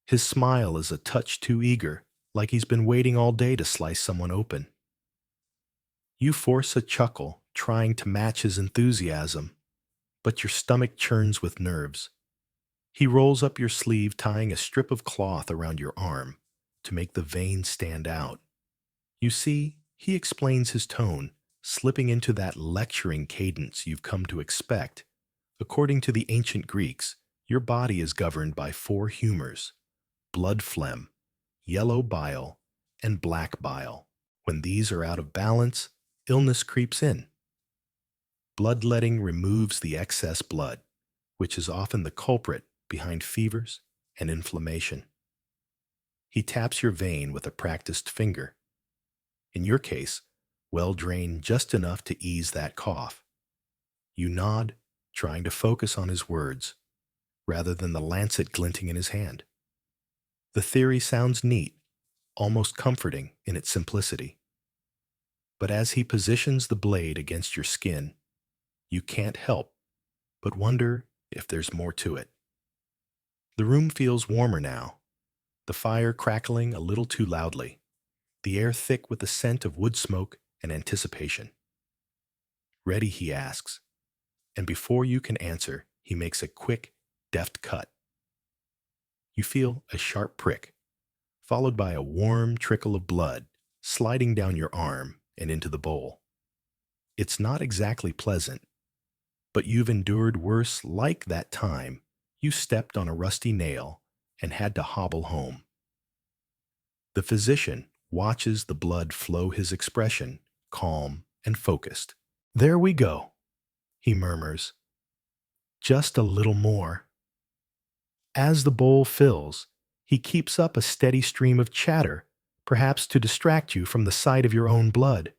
His smile is a touch too eager, like he's been waiting all day to slice someone open. You force a chuckle, trying to match his enthusiasm, but your stomach churns with nerves. He rolls up your sleeve, tying a strip of cloth around your arm to make the veins stand out. You see, he explains, his tone slipping into that lecturing cadence you've come to expect. According to the ancient Greeks, your body is governed by 4 humors: blood phlegm, yellow bile, and black bile. When these are out of balance, illness creeps in. Bloodletting removes the excess blood, which is often the culprit behind fevers, and inflammation. He taps your vein with a practiced finger. In your case, well drained just enough to ease that cough. You nod, trying to focus on his words, rather than the lancet glinting in his hand. The theory sounds neat, almost comforting in its simplicity. But as he positions the blade against your skin, you can't help but wonder if there's more to it. The room feels warmer now, the fire crackling a little too loudly, the air thick with the scent of wood smoke and anticipation. Ready, he asks, and before you can answer, he makes a quick, deft cut. You feel a sharp prick, followed by a warm trickle of blood sliding down your arm and into the bowl. It's not exactly pleasant, but you've endured worse, like that time you stepped on a rusty nail and had to hobble home. The physician watches the blood flow, his expression calm and focused. "There we go," he murmurs. "Just a little more." As the bowl fills, he keeps up a steady stream of chatter, perhaps to distract you from the sight of your own blood.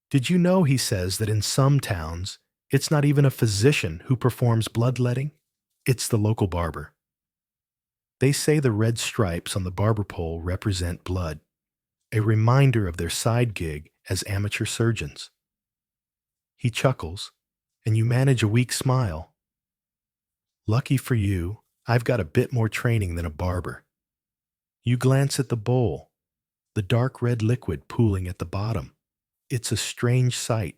"Did you know," he says, "that in some towns, it's not even a physician who performs bloodletting? It's the local barber. They say the red stripes on the barber pole represent blood, a reminder of their side gig as amateur surgeons." He chuckles, and you manage a weak smile. "Lucky for you, I've got a bit more training than a barber." You glance at the bowl, the dark red liquid pooling at the bottom. It's a strange sight,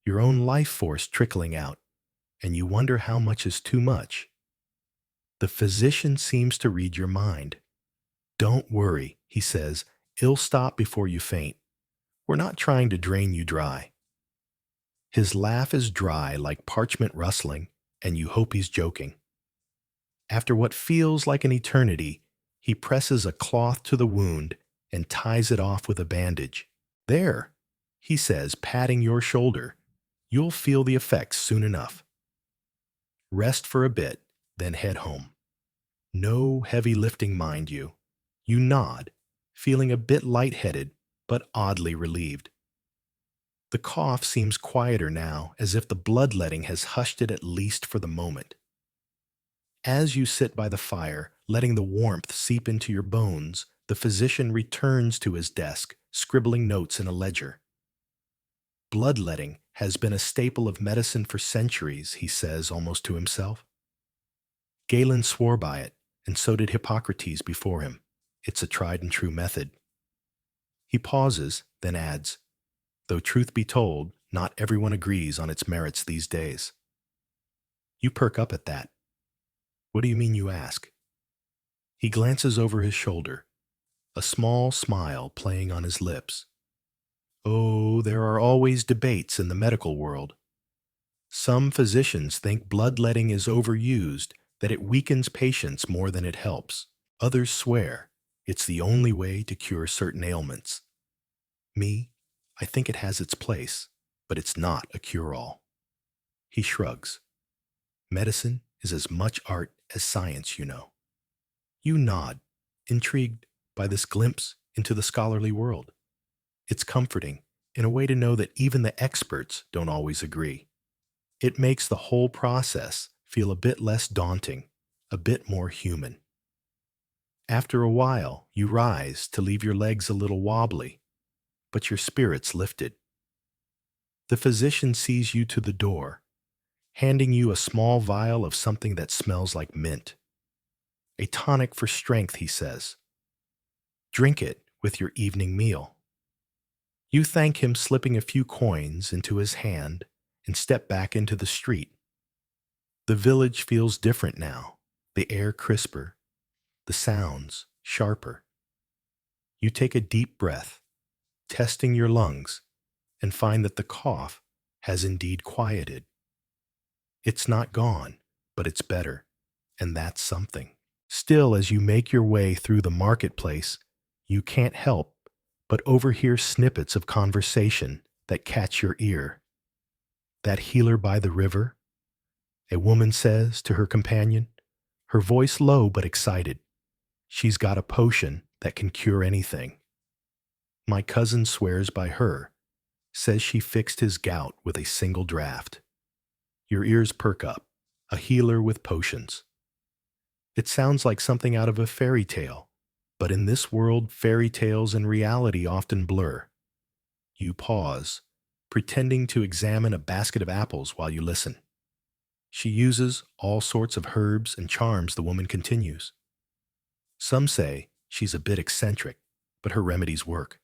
your own life force trickling out, and you wonder how much is too much. The physician seems to read your mind. "Don't worry," he says, "it'll stop before you faint. We're not trying to drain you dry." His laugh is dry like parchment rustling, and you hope he's joking. After what feels like an eternity, he presses a cloth to the wound and ties it off with a bandage. "There," he says, patting your shoulder. "You'll feel the effects soon enough. Rest for a bit, then head home." No heavy lifting, mind you. You nod, feeling a bit lightheaded, but oddly relieved. The cough seems quieter now, as if the bloodletting has hushed it at least for the moment. As you sit by the fire, letting the warmth seep into your bones, the physician returns to his desk, scribbling notes in a ledger. "Bloodletting has been a staple of medicine for centuries," he says almost to himself. "Galen swore by it, and so did Hippocrates before him. It's a tried and true method." He pauses, then adds, "Though truth be told, not everyone agrees on its merits these days." You perk up at that. "What do you mean?" you ask. He glances over his shoulder, a small smile playing on his lips. "Oh, there are always debates in the medical world. Some physicians think bloodletting is overused, that it weakens patients more than it helps. Others swear it's the only way to cure certain ailments. Me, I think it has its place, but it's not a cure-all." He shrugs. "Medicine is as much art as science, you know." You nod, intrigued by this glimpse into the scholarly world. It's comforting, in a way, to know that even the experts don't always agree. It makes the whole process feel a bit less daunting, a bit more human. After a while, you rise to leave your legs a little wobbly, but your spirits lifted. The physician sees you to the door, handing you a small vial of something that smells like mint. "A tonic for strength," he says. "Drink it with your evening meal." You thank him, slipping a few coins into his hand, and step back into the street. The village feels different now, the air crisper, the sounds sharper. You take a deep breath, testing your lungs, and find that the cough has indeed quieted. It's not gone, but it's better, and that's something. Still, as you make your way through the marketplace, you can't help but overhear snippets of conversation that catch your ear. "That healer by the river," a woman says to her companion, her voice low but excited. She's got a potion that can cure anything. My cousin swears by her, says she fixed his gout with a single draft. Your ears perk up. A healer with potions. It sounds like something out of a fairy tale, but in this world, fairy tales and reality often blur. You pause, pretending to examine a basket of apples while you listen. She uses all sorts of herbs and charms, the woman continues. Some say she's a bit eccentric, but her remedies work.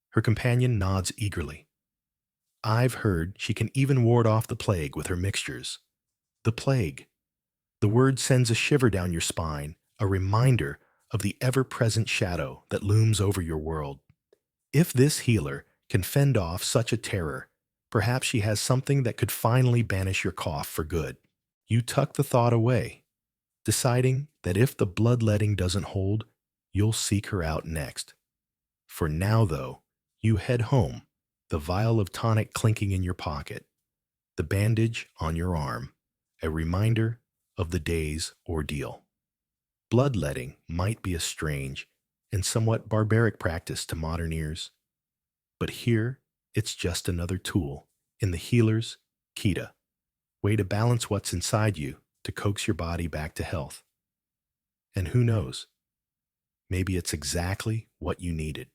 Her companion nods eagerly. I've heard she can even ward off the plague with her mixtures. The plague. The word sends a shiver down your spine, a reminder of the ever-present shadow that looms over your world. If this healer can fend off such a terror, perhaps she has something that could finally banish your cough for good. You tuck the thought away, deciding that if the bloodletting doesn't hold, you'll seek her out next. For now, though, you head home, the vial of tonic clinking in your pocket, the bandage on your arm, a reminder of the day's ordeal. Bloodletting might be a strange and somewhat barbaric practice to modern ears, but here it's just another tool in the healer's kita, way to balance what's inside you to coax your body back to health. And who knows, maybe it's exactly what you needed.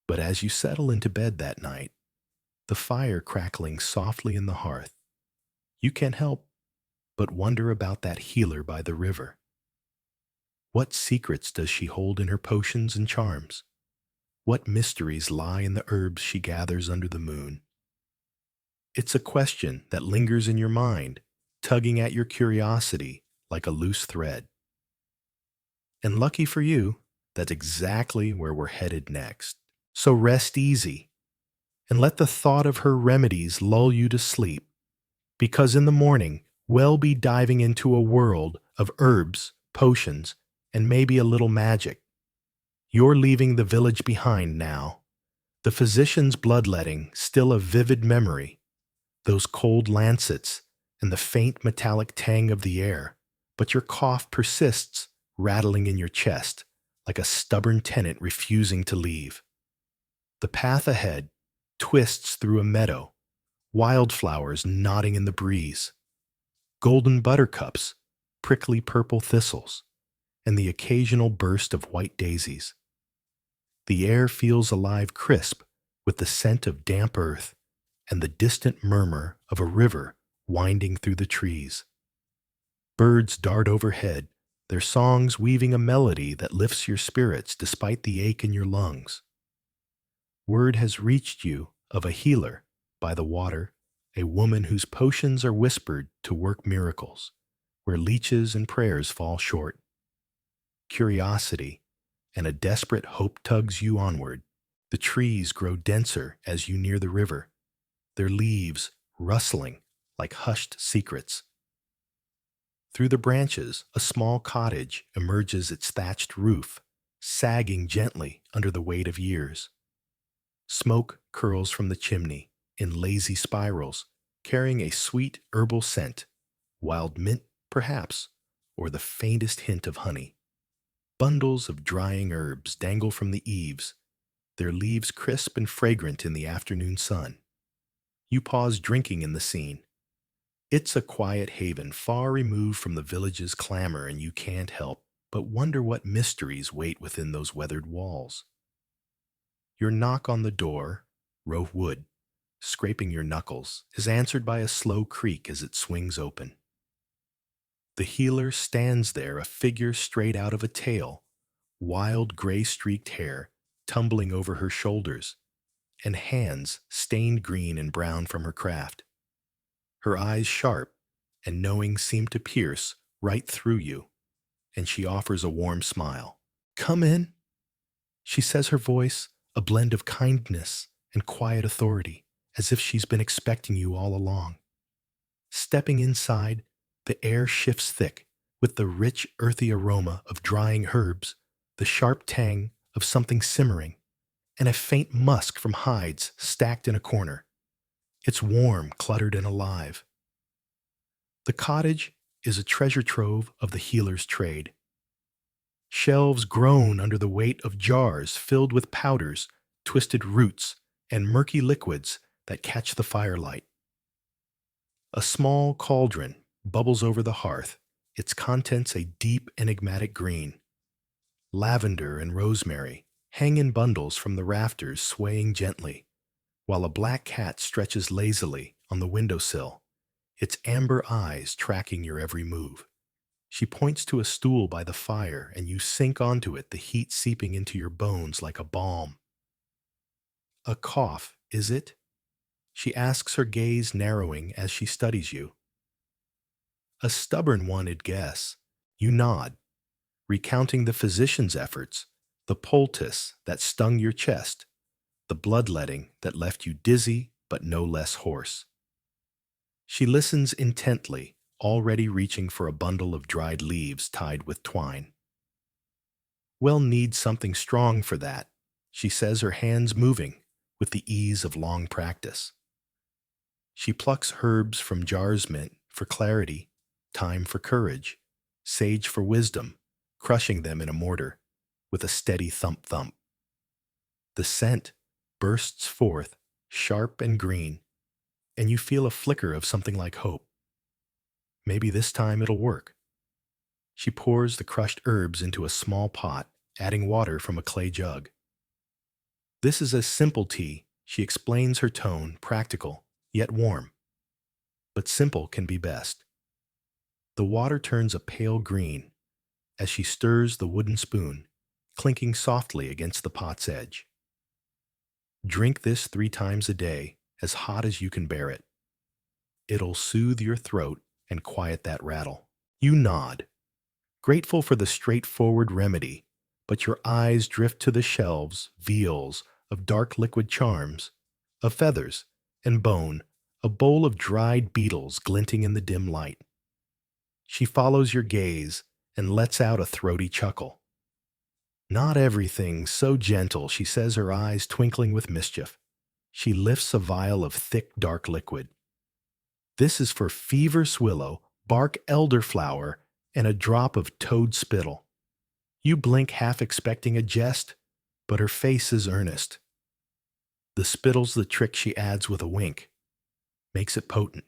But as you settle into bed that night, the fire crackling softly in the hearth, you can't help but wonder about that healer by the river. What secrets does she hold in her potions and charms? What mysteries lie in the herbs she gathers under the moon? It's a question that lingers in your mind, tugging at your curiosity like a loose thread. And lucky for you, that's exactly where we're headed next. So rest easy and let the thought of her remedies lull you to sleep, because in the morning we'll be diving into a world of herbs, potions, and maybe a little magic. You're leaving the village behind now, the physician's bloodletting still a vivid memory, those cold lancets and the faint metallic tang of the air, but your cough persists, rattling in your chest like a stubborn tenant refusing to leave. The path ahead twists through a meadow, wildflowers nodding in the breeze, golden buttercups, prickly purple thistles, and the occasional burst of white daisies. The air feels alive, crisp, with the scent of damp earth and the distant murmur of a river winding through the trees. Birds dart overhead, their songs weaving a melody that lifts your spirits despite the ache in your lungs. Word has reached you of a healer by the water, a woman whose potions are whispered to work miracles, where leeches and prayers fall short. Curiosity and a desperate hope tugs you onward. The trees grow denser as you near the river, their leaves rustling like hushed secrets. Through the branches, a small cottage emerges, its thatched roof sagging gently under the weight of years. Smoke curls from the chimney in lazy spirals, carrying a sweet herbal scent, wild mint perhaps, or the faintest hint of honey. Bundles of drying herbs dangle from the eaves, their leaves crisp and fragrant in the afternoon sun. You pause, drinking in the scene. It's a quiet haven far removed from the village's clamor, and you can't help but wonder what mysteries wait within those weathered walls. Your knock on the door, rough wood, scraping your knuckles, is answered by a slow creak as it swings open. The healer stands there, a figure straight out of a tale, wild gray-streaked hair tumbling over her shoulders, and hands stained green and brown from her craft. Her eyes sharp and knowing seem to pierce right through you, and she offers a warm smile. "Come in," she says, her voice a blend of kindness and quiet authority, as if she's been expecting you all along. Stepping inside, the air shifts thick with the rich, earthy aroma of drying herbs, the sharp tang of something simmering, and a faint musk from hides stacked in a corner. It's warm, cluttered, and alive. The cottage is a treasure trove of the healer's trade. Shelves groan under the weight of jars filled with powders, twisted roots, and murky liquids that catch the firelight. A small cauldron bubbles over the hearth, its contents a deep, enigmatic green. Lavender and rosemary hang in bundles from the rafters, swaying gently, while a black cat stretches lazily on the windowsill, its amber eyes tracking your every move. She points to a stool by the fire, and you sink onto it, the heat seeping into your bones like a balm. A cough, is it? She asks, her gaze narrowing as she studies you. A stubborn one, I'd guess. You nod, recounting the physician's efforts, the poultice that stung your chest, the bloodletting that left you dizzy but no less hoarse. She listens intently, already reaching for a bundle of dried leaves tied with twine. We'll need something strong for that, she says, her hands moving with the ease of long practice. She plucks herbs from jars meant for clarity, thyme for courage, sage for wisdom, crushing them in a mortar with a steady thump-thump. The scent bursts forth, sharp and green, and you feel a flicker of something like hope. Maybe this time it'll work. She pours the crushed herbs into a small pot, adding water from a clay jug. This is a simple tea, she explains, her tone practical, yet warm. But simple can be best. The water turns a pale green as she stirs the wooden spoon, clinking softly against the pot's edge. Drink this 3 times a day, as hot as you can bear it. It'll soothe your throat and quiet that rattle. You nod, grateful for the straightforward remedy, but your eyes drift to the shelves, vials of dark liquid charms, of feathers and bone, a bowl of dried beetles glinting in the dim light. She follows your gaze and lets out a throaty chuckle. Not everything so gentle, she says, her eyes twinkling with mischief. She lifts a vial of thick, dark liquid. This is for fever swallow, bark elderflower, and a drop of toad spittle. You blink, half expecting a jest, but her face is earnest. The spittle's the trick, she adds with a wink. Makes it potent.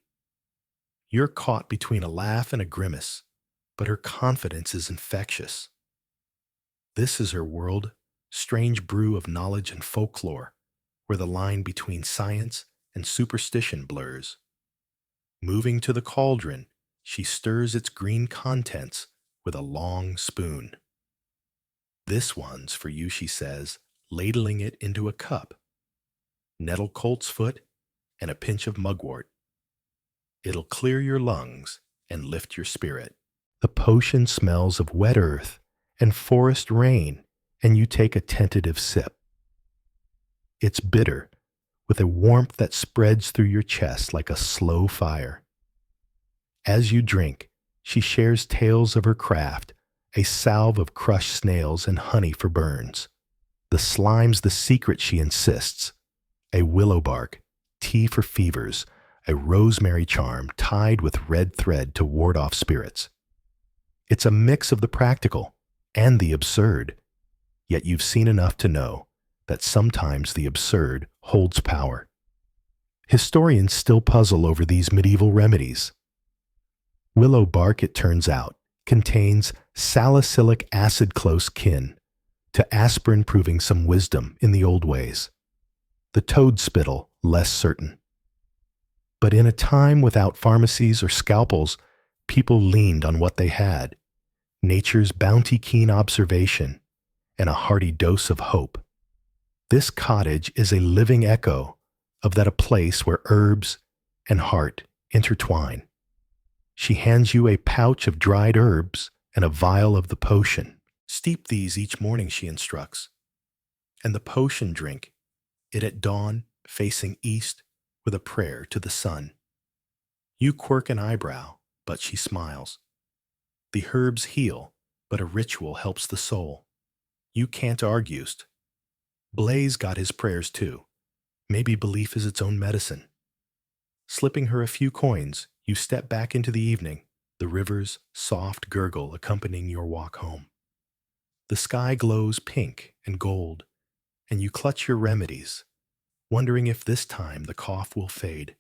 You're caught between a laugh and a grimace, but her confidence is infectious. This is her world, strange brew of knowledge and folklore, where the line between science and superstition blurs. Moving to the cauldron, she stirs its green contents with a long spoon. This one's for you, she says, ladling it into a cup. Nettle coltsfoot and a pinch of mugwort. It'll clear your lungs and lift your spirit. The potion smells of wet earth and forest rain, and you take a tentative sip. It's bitter, with a warmth that spreads through your chest like a slow fire. As you drink, she shares tales of her craft, a salve of crushed snails and honey for burns. The slime's the secret, she insists. A willow bark, tea for fevers, a rosemary charm tied with red thread to ward off spirits. It's a mix of the practical and the absurd, yet you've seen enough to know that sometimes the absurd holds power. Historians still puzzle over these medieval remedies. Willow bark, it turns out, contains salicylic acid close kin to aspirin, proving some wisdom in the old ways. The toad spittle, less certain. But in a time without pharmacies or scalpels, people leaned on what they had: nature's bounty, keen observation, and a hearty dose of hope. This cottage is a living echo of that, a place where herbs and heart intertwine. She hands you a pouch of dried herbs and a vial of the potion. Steep these each morning, she instructs. And the potion drink it at dawn, facing east, with a prayer to the sun. You quirk an eyebrow, but she smiles. The herbs heal, but a ritual helps the soul. You can't argue. Blaze got his prayers too. Maybe belief is its own medicine. Slipping her a few coins, you step back into the evening, the river's soft gurgle accompanying your walk home. The sky glows pink and gold, and you clutch your remedies, wondering if this time the cough will fade.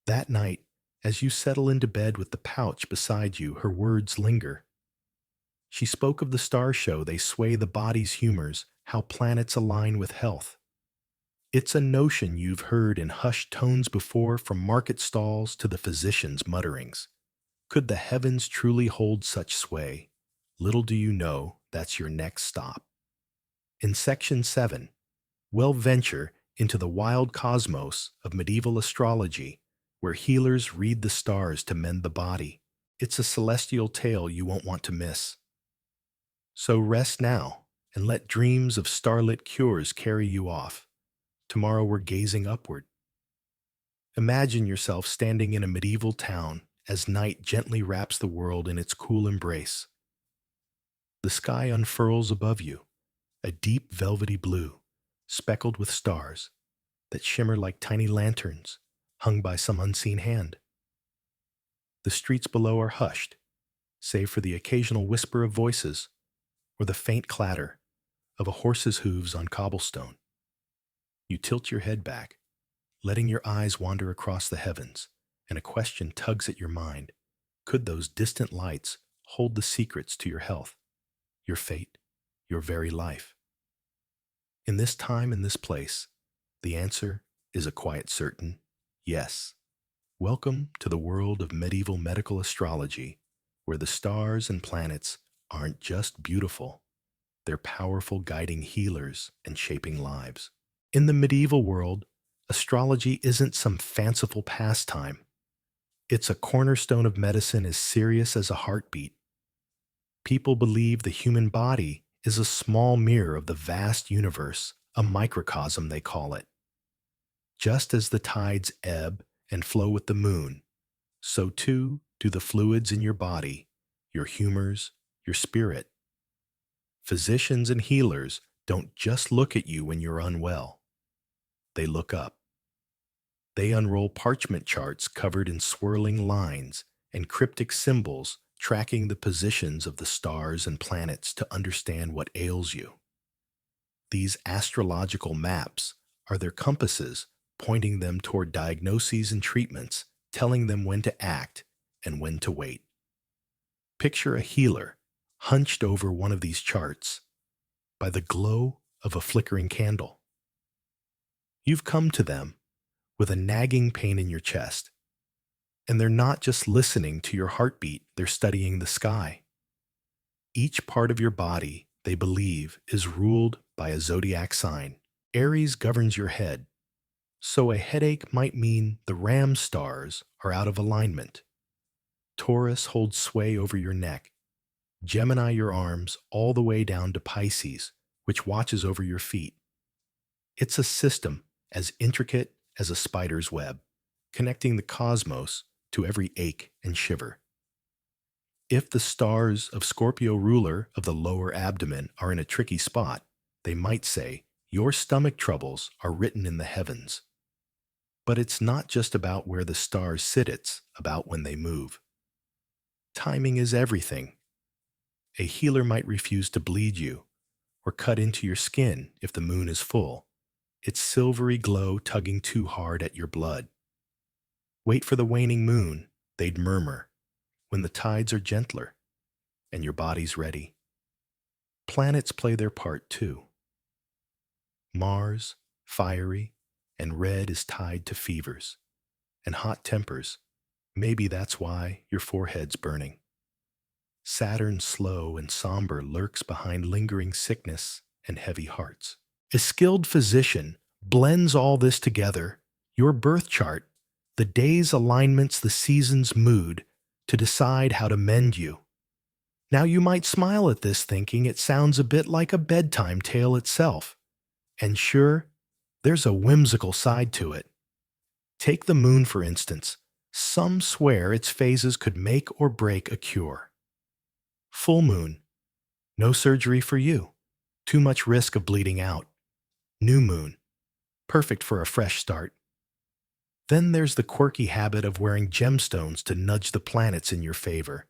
That night, as you settle into bed with the pouch beside you, her words linger. She spoke of the star show they sway the body's humors, how planets align with health. It's a notion you've heard in hushed tones before, from market stalls to the physician's mutterings. Could the heavens truly hold such sway? Little do you know that's your next stop. In Section 7, we'll venture into the wild cosmos of medieval astrology, where healers read the stars to mend the body. It's a celestial tale you won't want to miss. So rest now and let dreams of starlit cures carry you off. Tomorrow we're gazing upward. Imagine yourself standing in a medieval town as night gently wraps the world in its cool embrace. The sky unfurls above you, a deep velvety blue, speckled with stars that shimmer like tiny lanterns hung by some unseen hand. The streets below are hushed, save for the occasional whisper of voices or the faint clatter of a horse's hooves on cobblestone. You tilt your head back, letting your eyes wander across the heavens, and a question tugs at your mind. Could those distant lights hold the secrets to your health, your fate, your very life? In this time and this place, the answer is a quiet certain yes. Welcome to the world of medieval medical astrology, where the stars and planets aren't just beautiful, they're powerful guiding healers and shaping lives. In the medieval world, astrology isn't some fanciful pastime. It's a cornerstone of medicine as serious as a heartbeat. People believe the human body is a small mirror of the vast universe, a microcosm they call it. Just as the tides ebb and flow with the moon, so too do the fluids in your body, your humors, your spirit. Physicians and healers don't just look at you when you're unwell. They look up. They unroll parchment charts covered in swirling lines and cryptic symbols tracking the positions of the stars and planets to understand what ails you. These astrological maps are their compasses, pointing them toward diagnoses and treatments, telling them when to act and when to wait. Picture a healer hunched over one of these charts by the glow of a flickering candle. You've come to them with a nagging pain in your chest, and they're not just listening to your heartbeat, they're studying the sky. Each part of your body, they believe, is ruled by a zodiac sign. Aries governs your head, so a headache might mean the ram stars are out of alignment. Taurus holds sway over your neck, Gemini your arms, all the way down to Pisces, which watches over your feet. It's a system as intricate as a spider's web, connecting the cosmos to every ache and shiver. If the stars of Scorpio, ruler of the lower abdomen, are in a tricky spot, they might say, your stomach troubles are written in the heavens. But it's not just about where the stars sit, it's about when they move. Timing is everything. A healer might refuse to bleed you or cut into your skin if the moon is full, its silvery glow tugging too hard at your blood. Wait for the waning moon, they'd murmur, when the tides are gentler and your body's ready. Planets play their part too. Mars, fiery, and red is tied to fevers and hot tempers. Maybe that's why your forehead's burning. Saturn, slow and somber, lurks behind lingering sickness and heavy hearts. A skilled physician blends all this together, your birth chart, the day's alignments, the season's mood, to decide how to mend you. Now you might smile at this, thinking it sounds a bit like a bedtime tale itself. And sure, there's a whimsical side to it. Take the moon, for instance. Some swear its phases could make or break a cure. Full moon, no surgery for you. Too much risk of bleeding out. New moon, perfect for a fresh start. Then there's the quirky habit of wearing gemstones to nudge the planets in your favor.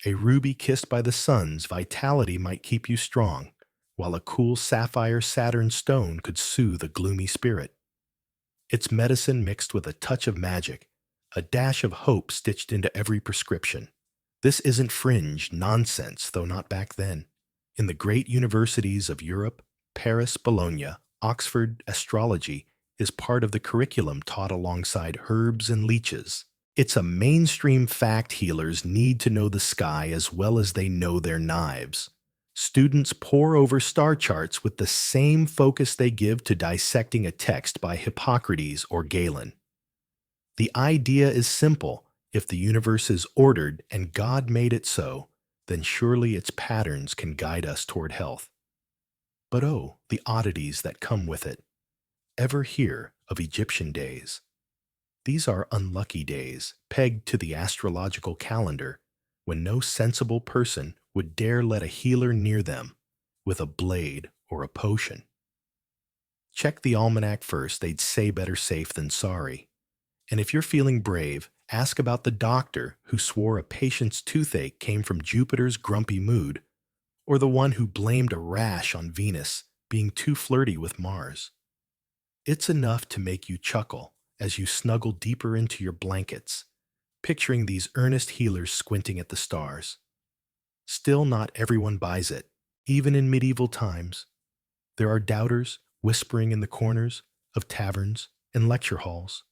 A ruby kissed by the sun's vitality might keep you strong, while a cool sapphire Saturn stone could soothe a gloomy spirit. It's medicine mixed with a touch of magic, a dash of hope stitched into every prescription. This isn't fringe nonsense, though not back then. In the great universities of Europe, Paris, Bologna, Oxford, astrology is part of the curriculum taught alongside herbs and leeches. It's a mainstream fact healers need to know the sky as well as they know their knives. Students pore over star charts with the same focus they give to dissecting a text by Hippocrates or Galen. The idea is simple. If the universe is ordered and God made it so, then surely its patterns can guide us toward health. But oh, the oddities that come with it. Ever hear of Egyptian days? These are unlucky days, pegged to the astrological calendar, when no sensible person would dare let a healer near them with a blade or a potion. Check the almanac first, they'd say better safe than sorry. And if you're feeling brave, ask about the doctor who swore a patient's toothache came from Jupiter's grumpy mood, or the one who blamed a rash on Venus being too flirty with Mars. It's enough to make you chuckle as you snuggle deeper into your blankets, picturing these earnest healers squinting at the stars. Still, not everyone buys it. Even in medieval times, there are doubters whispering in the corners of taverns and lecture halls.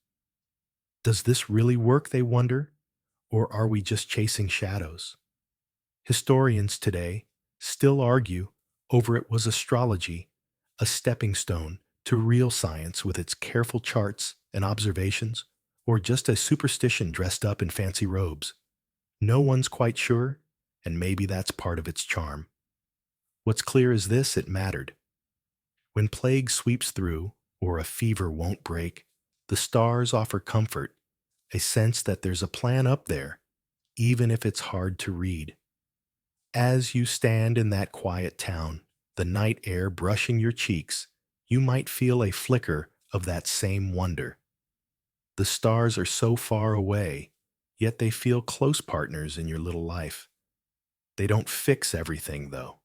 Does this really work, they wonder, or are we just chasing shadows? Historians today still argue over it was astrology, a stepping stone to real science with its careful charts and observations, or just a superstition dressed up in fancy robes. No one's quite sure, and maybe that's part of its charm. What's clear is this: it mattered. When plague sweeps through, or a fever won't break, the stars offer comfort, a sense that there's a plan up there, even if it's hard to read. As you stand in that quiet town, the night air brushing your cheeks, you might feel a flicker of that same wonder. The stars are so far away, yet they feel close partners in your little life. They don't fix everything, though.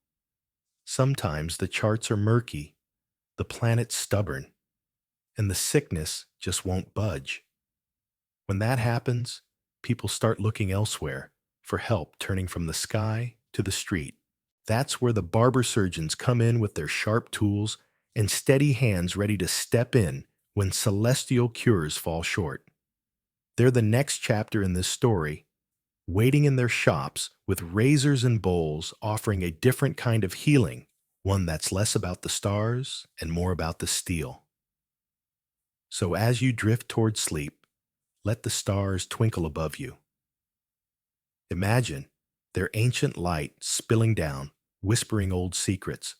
Sometimes the charts are murky, the planet's stubborn, and the sickness just won't budge. When that happens, people start looking elsewhere for help, turning from the sky to the street. That's where the barber surgeons come in with their sharp tools and steady hands ready to step in when celestial cures fall short. They're the next chapter in this story, waiting in their shops with razors and bowls, offering a different kind of healing, one that's less about the stars and more about the steel. So as you drift toward sleep, let the stars twinkle above you. Imagine their ancient light spilling down, whispering old secrets.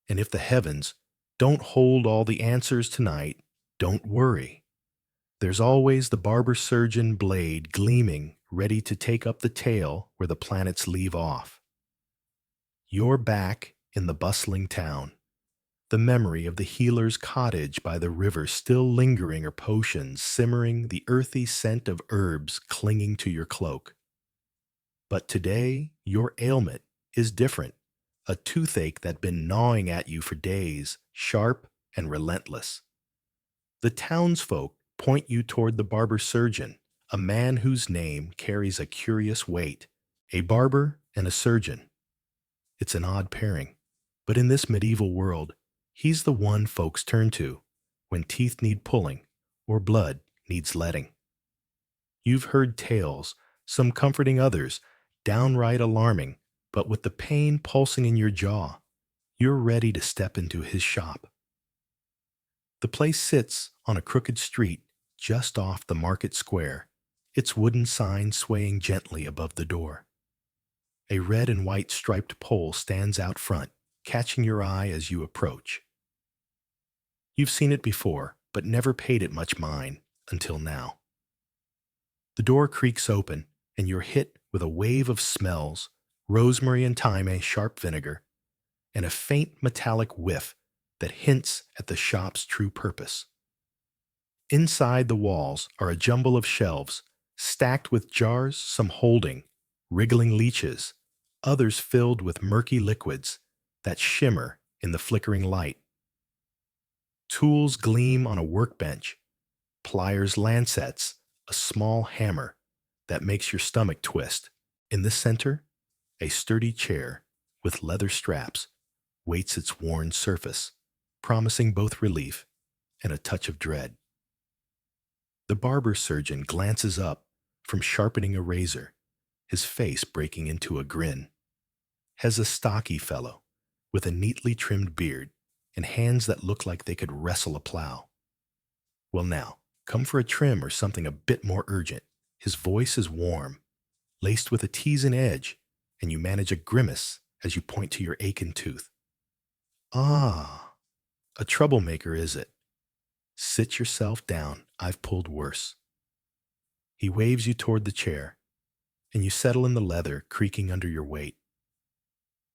And if the heavens don't hold all the answers tonight, don't worry. There's always the barber surgeon blade gleaming, ready to take up the tale where the planets leave off. You're back in the bustling town, the memory of the healer's cottage by the river still lingering, or potions simmering, the earthy scent of herbs clinging to your cloak. But today, your ailment is different. A toothache that's been gnawing at you for days, sharp and relentless. The townsfolk point you toward the barber surgeon, a man whose name carries a curious weight. A barber and a surgeon. It's an odd pairing, but in this medieval world, he's the one folks turn to when teeth need pulling or blood needs letting. You've heard tales, some comforting, others downright alarming, but with the pain pulsing in your jaw, you're ready to step into his shop. The place sits on a crooked street just off the market square, its wooden sign swaying gently above the door. A red and white striped pole stands out front, catching your eye as you approach. You've seen it before, but never paid it much mind until now. The door creaks open, and you're hit with a wave of smells: rosemary and thyme, sharp vinegar, and a faint metallic whiff that hints at the shop's true purpose. Inside the walls are a jumble of shelves, stacked with jars, some holding, wriggling leeches, others filled with murky liquids that shimmer in the flickering light. Tools gleam on a workbench, pliers, lancets, a small hammer that makes your stomach twist. In the center, a sturdy chair with leather straps waits its worn surface, promising both relief and a touch of dread. The barber surgeon glances up from sharpening a razor, his face breaking into a grin. Has a stocky fellow with a neatly trimmed beard and hands that look like they could wrestle a plow. Well now, come for a trim or something a bit more urgent. His voice is warm, laced with a teasing edge, and you manage a grimace as you point to your aching tooth. Ah, a troublemaker, is it? Sit yourself down, I've pulled worse. He waves you toward the chair, and you settle in the leather, creaking under your weight.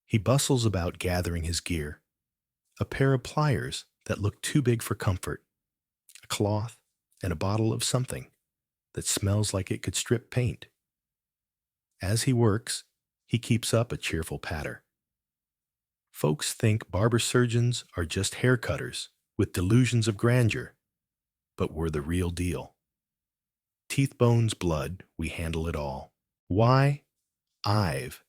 He bustles about gathering his gear, a pair of pliers that look too big for comfort, a cloth, and a bottle of something that smells like it could strip paint. As he works, he keeps up a cheerful patter. Folks think barber surgeons are just hair cutters with delusions of grandeur, but we're the real deal. Teeth, bones, blood, we handle it all. Why? I've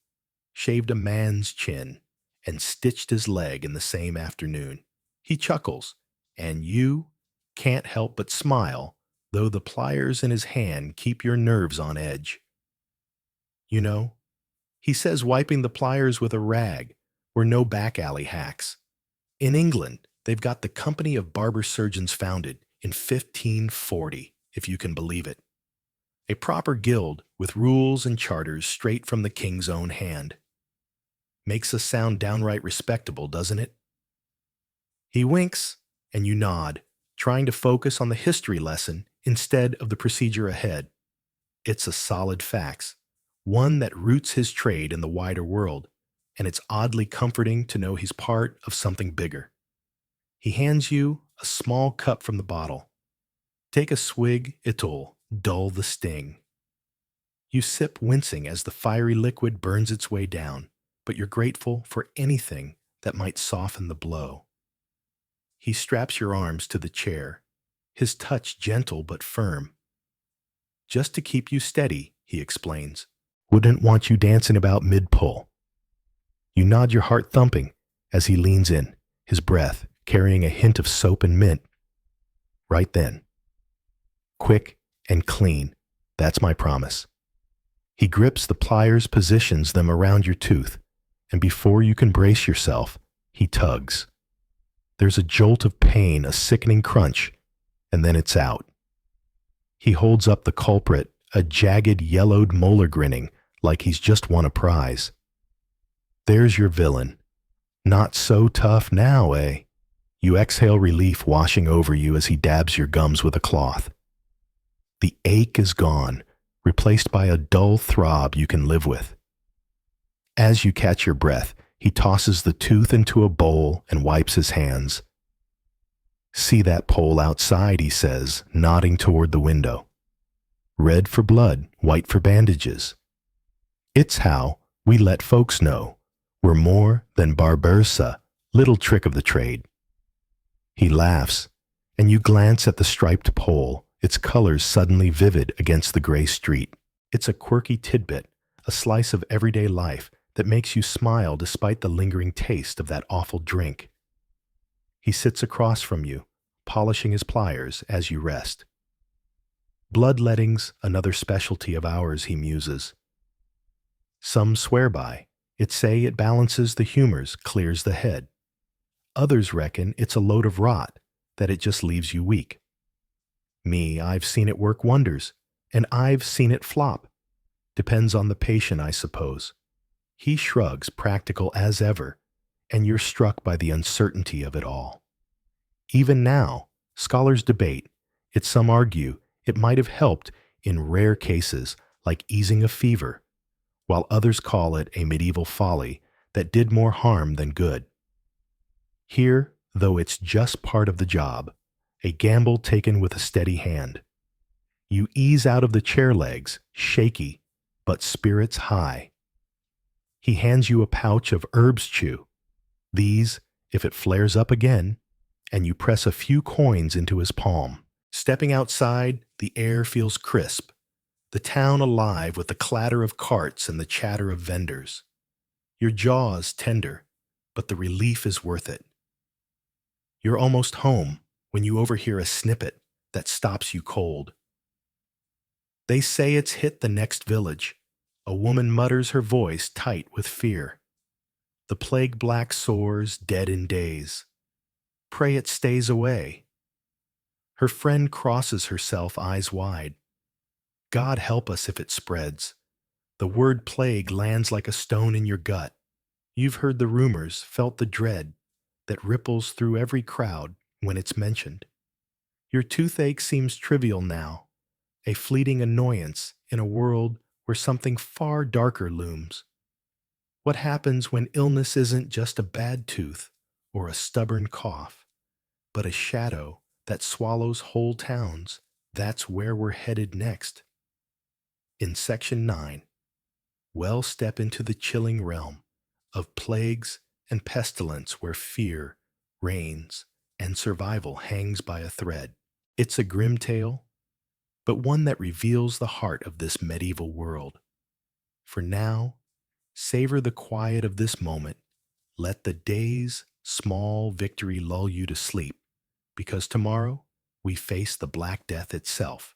shaved a man's chin and stitched his leg in the same afternoon. He chuckles, and you can't help but smile, though the pliers in his hand keep your nerves on edge. You know, he says wiping the pliers with a rag were no back alley hacks. In England, they've got the Company of Barber Surgeons founded in 1540, if you can believe it. A proper guild with rules and charters straight from the king's own hand. Makes us sound downright respectable, doesn't it? He winks, and you nod, trying to focus on the history lesson instead of the procedure ahead. It's a solid fax, one that roots his trade in the wider world, and it's oddly comforting to know he's part of something bigger. He hands you a small cup from the bottle. Take a swig, it'll dull the sting. You sip, wincing as the fiery liquid burns its way down, but you're grateful for anything that might soften the blow. He straps your arms to the chair, his touch gentle but firm. Just to keep you steady, he explains. Wouldn't want you dancing about mid-pull. You nod, your heart thumping, as he leans in, his breath carrying a hint of soap and mint. Right then. Quick and clean, that's my promise. He grips the pliers, positions them around your tooth, and before you can brace yourself, he tugs. There's a jolt of pain, a sickening crunch, and then it's out. He holds up the culprit, a jagged, yellowed molar grinning like he's just won a prize. There's your villain. Not so tough now, eh? You exhale, relief washing over you as he dabs your gums with a cloth. The ache is gone, replaced by a dull throb you can live with. As you catch your breath, he tosses the tooth into a bowl and wipes his hands. See that pole outside, he says, nodding toward the window. Red for blood, white for bandages. It's how we let folks know we're more than barbersa, little trick of the trade. He laughs, and you glance at the striped pole, its colors suddenly vivid against the gray street. It's a quirky tidbit, a slice of everyday life that makes you smile despite the lingering taste of that awful drink. He sits across from you, polishing his pliers as you rest. Bloodletting's another specialty of ours, he muses. Some swear by it, say it balances the humors, clears the head. Others reckon it's a load of rot, that it just leaves you weak. Me, I've seen it work wonders, and I've seen it flop. Depends on the patient, I suppose. He shrugs, practical as ever, and you're struck by the uncertainty of it all. Even now, scholars debate. Some argue it might have helped in rare cases like easing a fever, while others call it a medieval folly that did more harm than good. Here, though it's just part of the job, a gamble taken with a steady hand. You ease out of the chair legs, shaky, but spirits high. He hands you a pouch of herbs chew. These, if it flares up again, and you press a few coins into his palm. Stepping outside, the air feels crisp, the town alive with the clatter of carts and the chatter of vendors. Your jaws tender, but the relief is worth it. You're almost home when you overhear a snippet that stops you cold. They say it's hit the next village. A woman mutters, her voice tight with fear. The plague-black sores dead in days. Pray it stays away. Her friend crosses herself, eyes wide. God help us if it spreads. The word plague lands like a stone in your gut. You've heard the rumors, felt the dread that ripples through every crowd when it's mentioned. Your toothache seems trivial now, a fleeting annoyance in a world where something far darker looms. What happens when illness isn't just a bad tooth or a stubborn cough, but a shadow that swallows whole towns? That's where we're headed next. In Section 9, we'll step into the chilling realm of plagues and pestilence where fear reigns and survival hangs by a thread. It's a grim tale, but one that reveals the heart of this medieval world. For now, savor the quiet of this moment. Let the day's small victory lull you to sleep, because tomorrow we face the Black Death itself.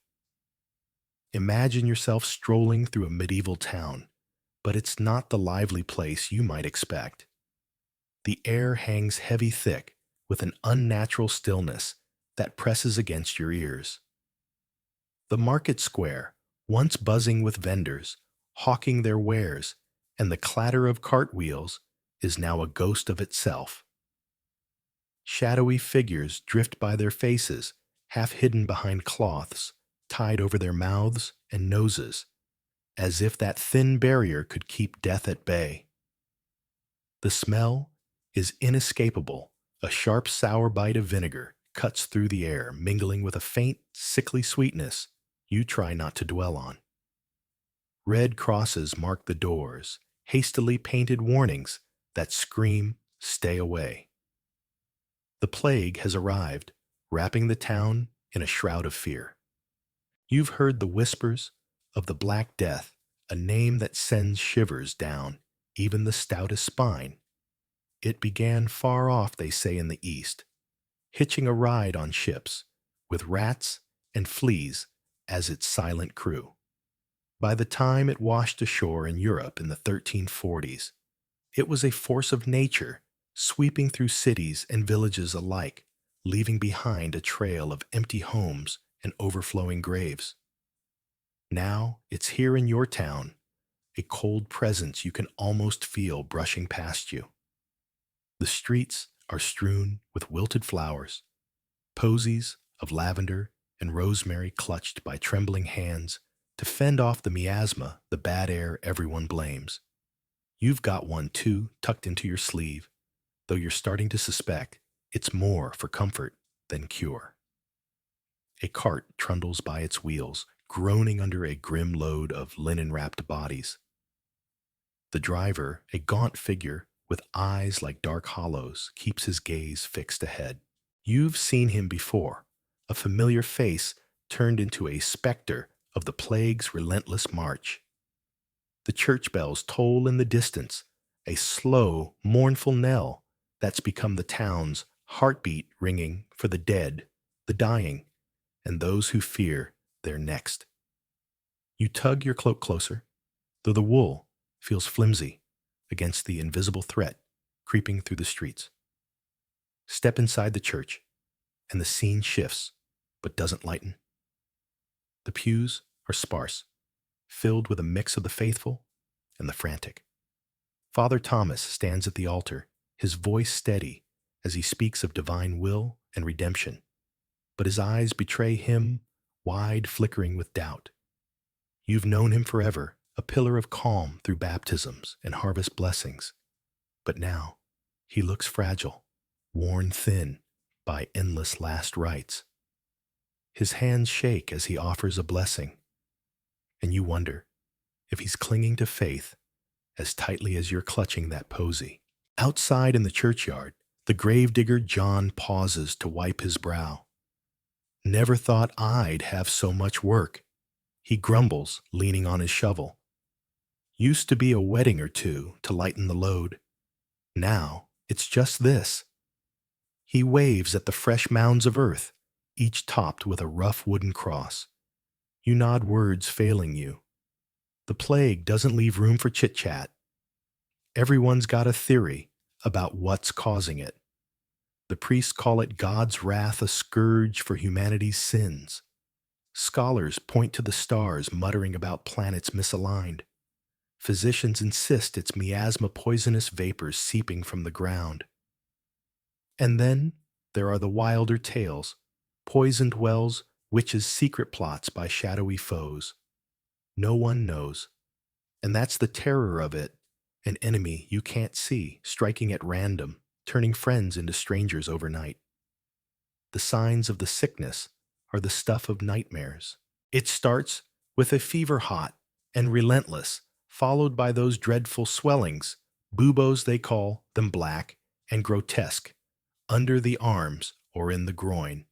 Imagine yourself strolling through a medieval town, but it's not the lively place you might expect. The air hangs heavy thick with an unnatural stillness that presses against your ears. The market square, once buzzing with vendors, hawking their wares, and the clatter of cartwheels, is now a ghost of itself. Shadowy figures drift by their faces, half hidden behind cloths, tied over their mouths and noses, as if that thin barrier could keep death at bay. The smell is inescapable. A sharp, sour bite of vinegar cuts through the air, mingling with a faint, sickly sweetness you try not to dwell on. Red crosses mark the doors, hastily painted warnings that scream, "Stay away." The plague has arrived, wrapping the town in a shroud of fear. You've heard the whispers of the Black Death, a name that sends shivers down even the stoutest spine. It began far off, they say, in the East, hitching a ride on ships, with rats and fleas as its silent crew. By the time it washed ashore in Europe in the 1340s, it was a force of nature, sweeping through cities and villages alike, leaving behind a trail of empty homes and overflowing graves. Now it's here in your town, a cold presence you can almost feel brushing past you. The streets are strewn with wilted flowers, posies of lavender and rosemary clutched by trembling hands to fend off the miasma, the bad air everyone blames. You've got one too, tucked into your sleeve, though you're starting to suspect it's more for comfort than cure. A cart trundles by its wheels, groaning under a grim load of linen-wrapped bodies. The driver, a gaunt figure with eyes like dark hollows, keeps his gaze fixed ahead. You've seen him before, a familiar face turned into a specter of the plague's relentless march. The church bells toll in the distance, a slow, mournful knell that's become the town's heartbeat, ringing for the dead, the dying, and those who fear they're next. You tug your cloak closer, though the wool feels flimsy against the invisible threat creeping through the streets. Step inside the church, and the scene shifts, but doesn't lighten. The pews are sparse, filled with a mix of the faithful and the frantic. Father Thomas stands at the altar, his voice steady as he speaks of divine will and redemption, but his eyes betray him, wide, flickering with doubt. You've known him forever, a pillar of calm through baptisms and harvest blessings, but now he looks fragile, worn thin by endless last rites. His hands shake as he offers a blessing, and you wonder if he's clinging to faith as tightly as you're clutching that posy. Outside in the churchyard, the gravedigger John pauses to wipe his brow. Never thought I'd have so much work, he grumbles, leaning on his shovel. Used to be a wedding or two to lighten the load. Now it's just this. He waves at the fresh mounds of earth, each topped with a rough wooden cross. You nod, words failing you. The plague doesn't leave room for chit-chat. Everyone's got a theory about what's causing it. The priests call it God's wrath, a scourge for humanity's sins. Scholars point to the stars, muttering about planets misaligned. Physicians insist it's miasma, poisonous vapors seeping from the ground. And then there are the wilder tales, poisoned wells, witches' secret plots by shadowy foes. No one knows. And that's the terror of it, an enemy you can't see, striking at random, turning friends into strangers overnight. The signs of the sickness are the stuff of nightmares. It starts with a fever hot and relentless, followed by those dreadful swellings, buboes they call them, black and grotesque, under the arms or in the groin.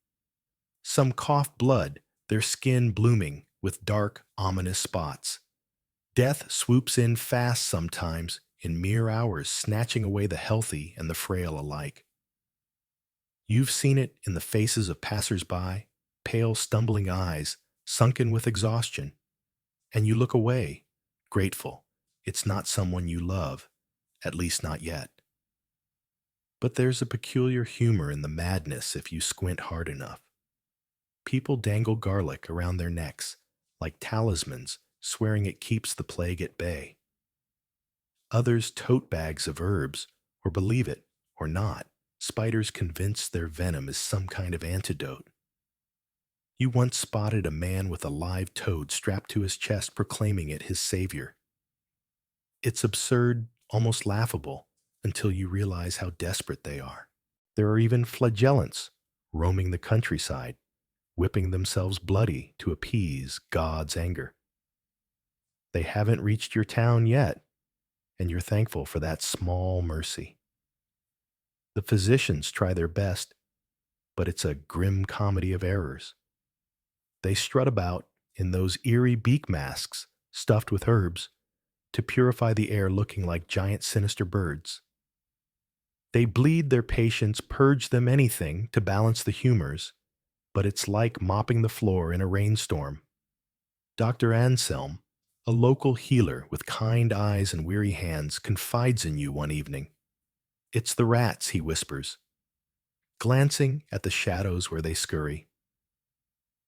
Some cough blood, their skin blooming with dark, ominous spots. Death swoops in fast sometimes, in mere hours, snatching away the healthy and the frail alike. You've seen it in the faces of passers-by, pale, stumbling eyes, sunken with exhaustion, and you look away, grateful it's not someone you love, at least not yet. But there's a peculiar humor in the madness if you squint hard enough. People dangle garlic around their necks, like talismans, swearing it keeps the plague at bay. Others tote bags of herbs, or believe it or not, spiders convinced their venom is some kind of antidote. You once spotted a man with a live toad strapped to his chest, proclaiming it his savior. It's absurd, almost laughable, until you realize how desperate they are. There are even flagellants roaming the countryside, whipping themselves bloody to appease God's anger. They haven't reached your town yet, and you're thankful for that small mercy. The physicians try their best, but it's a grim comedy of errors. They strut about in those eerie beak masks stuffed with herbs to purify the air, looking like giant sinister birds. They bleed their patients, purge them, anything to balance the humors, but it's like mopping the floor in a rainstorm. Dr. Anselm, a local healer with kind eyes and weary hands, confides in you one evening. It's the rats, he whispers, glancing at the shadows where they scurry.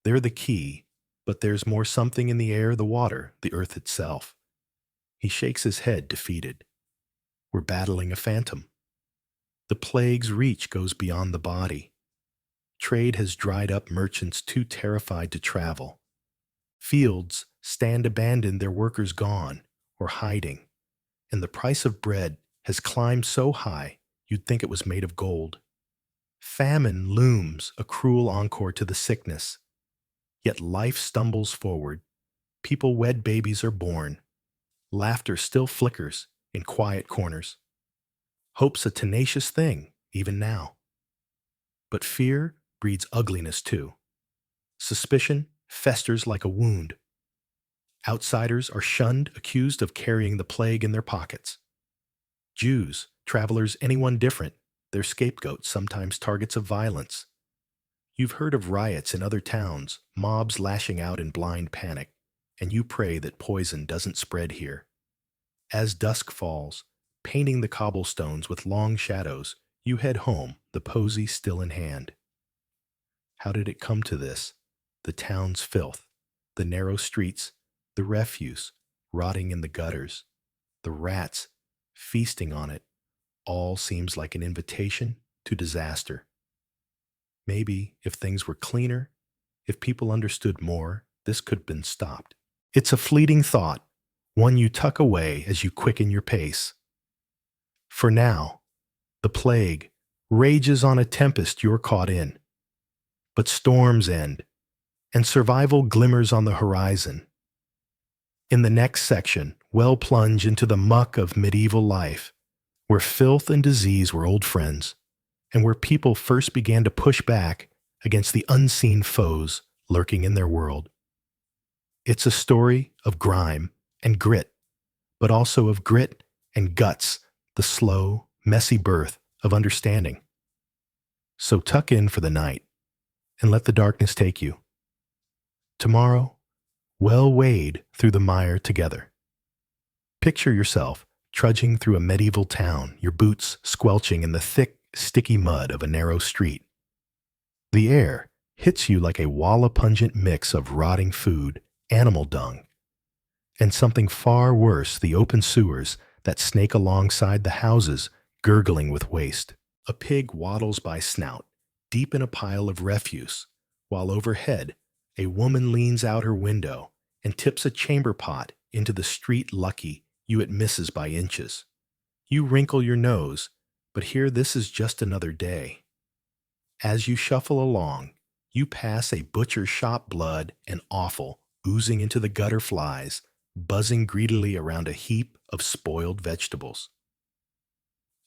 They're the key, but there's more, something in the air, the water, the earth itself. He shakes his head, defeated. We're battling a phantom. The plague's reach goes beyond the body. Trade has dried up, merchants too terrified to travel. Fields stand abandoned, their workers gone or hiding, and the price of bread has climbed so high you'd think it was made of gold. Famine looms, a cruel encore to the sickness. Yet life stumbles forward. People wed, babies are born. Laughter still flickers in quiet corners. Hope's a tenacious thing, even now. But fear breeds ugliness too. Suspicion festers like a wound. Outsiders are shunned, accused of carrying the plague in their pockets. Jews, travelers, anyone different, their scapegoats, sometimes targets of violence. You've heard of riots in other towns, mobs lashing out in blind panic, and you pray that poison doesn't spread here. As dusk falls, painting the cobblestones with long shadows, you head home, the posy still in hand. How did it come to this? The town's filth, the narrow streets, the refuse rotting in the gutters, the rats feasting on it, all seems like an invitation to disaster. Maybe if things were cleaner, if people understood more, this could have been stopped. It's a fleeting thought, one you tuck away as you quicken your pace. For now, the plague rages on, a tempest you're caught in. But storms end, and survival glimmers on the horizon. In the next section, we'll plunge into the muck of medieval life, where filth and disease were old friends, and where people first began to push back against the unseen foes lurking in their world. It's a story of grime and grit, but also of grit and guts, the slow, messy birth of understanding. So tuck in for the night and let the darkness take you. Tomorrow, we'll wade through the mire together. Picture yourself trudging through a medieval town, your boots squelching in the thick, sticky mud of a narrow street. The air hits you like a wall of pungent mix of rotting food, animal dung, and something far worse, the open sewers that snake alongside the houses, gurgling with waste. A pig waddles by snout, deep in a pile of refuse, while overhead, a woman leans out her window and tips a chamber pot into the street, lucky you it misses by inches. You wrinkle your nose, but here this is just another day. As you shuffle along, you pass a butcher's shop, blood and offal oozing into the gutter, flies buzzing greedily around a heap of spoiled vegetables.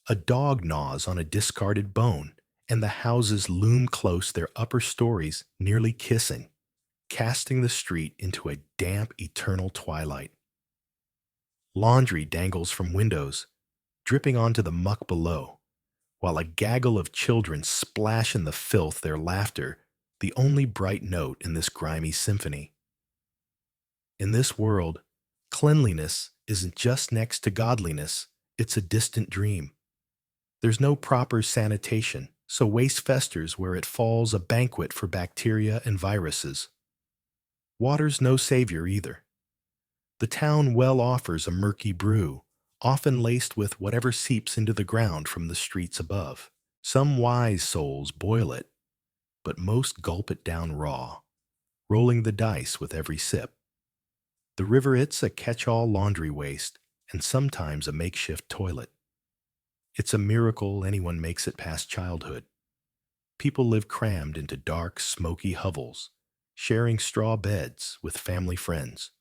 A dog gnaws on a discarded bone, and the houses loom close, their upper stories nearly kissing, casting the street into a damp, eternal twilight. Laundry dangles from windows, dripping onto the muck below, while a gaggle of children splash in the filth, their laughter the only bright note in this grimy symphony. In this world, cleanliness isn't just next to godliness, it's a distant dream. There's no proper sanitation, so waste festers where it falls, a banquet for bacteria and viruses. Water's no savior either. The town well offers a murky brew, often laced with whatever seeps into the ground from the streets above. Some wise souls boil it, but most gulp it down raw, rolling the dice with every sip. The river, it's a catch-all laundry waste, and sometimes a makeshift toilet. It's a miracle anyone makes it past childhood. People live crammed into dark, smoky hovels, sharing straw beds with family friends,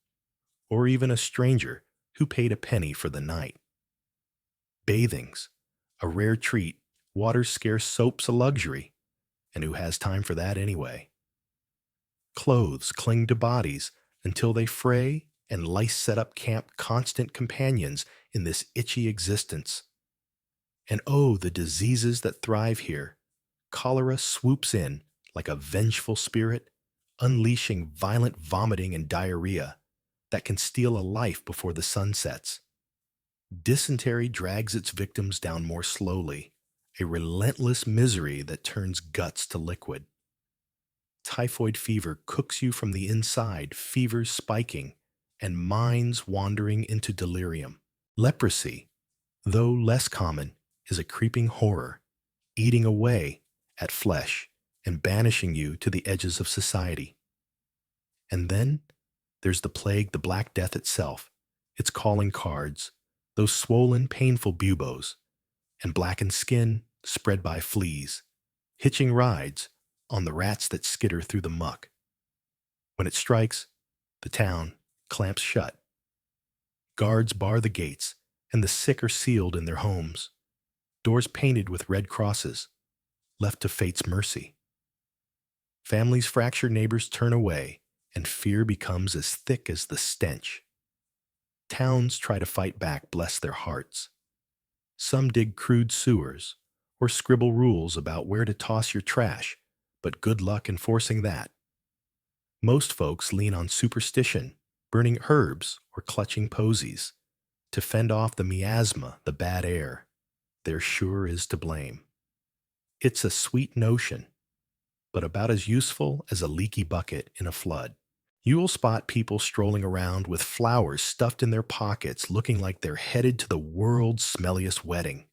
or even a stranger who paid a penny for the night. Bathing's a rare treat, water's scarce, soap's a luxury, and who has time for that anyway? Clothes cling to bodies until they fray, and lice set up camp, constant companions in this itchy existence. And oh, the diseases that thrive here. Cholera swoops in like a vengeful spirit, unleashing violent vomiting and diarrhea that can steal a life before the sun sets. Dysentery drags its victims down more slowly, a relentless misery that turns guts to liquid. Typhoid fever cooks you from the inside, fevers spiking, and minds wandering into delirium. Leprosy, though less common, is a creeping horror, eating away at flesh and banishing you to the edges of society. And then there's the plague, the Black Death itself, its calling cards, those swollen, painful buboes, and blackened skin spread by fleas, hitching rides on the rats that skitter through the muck. When it strikes, the town clamps shut. Guards bar the gates, and the sick are sealed in their homes, doors painted with red crosses, left to fate's mercy. Families fracture, neighbors turn away, and fear becomes as thick as the stench. Towns try to fight back, bless their hearts. Some dig crude sewers, or scribble rules about where to toss your trash, but good luck enforcing that. Most folks lean on superstition, burning herbs or clutching posies, to fend off the miasma, the bad air. There sure is to blame. It's a sweet notion, but about as useful as a leaky bucket in a flood. You will spot people strolling around with flowers stuffed in their pockets, looking like they're headed to the world's smelliest wedding.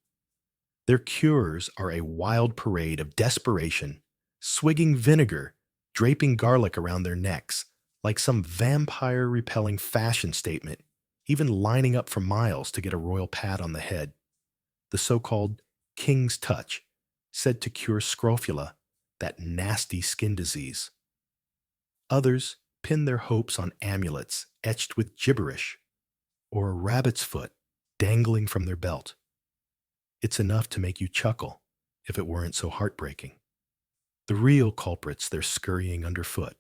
Their cures are a wild parade of desperation, swigging vinegar, draping garlic around their necks, like some vampire-repelling fashion statement, even lining up for miles to get a royal pat on the head. The so-called king's touch, said to cure scrofula, that nasty skin disease. Others pin their hopes on amulets etched with gibberish, or a rabbit's foot dangling from their belt. It's enough to make you chuckle if it weren't so heartbreaking. The real culprits they're scurrying underfoot.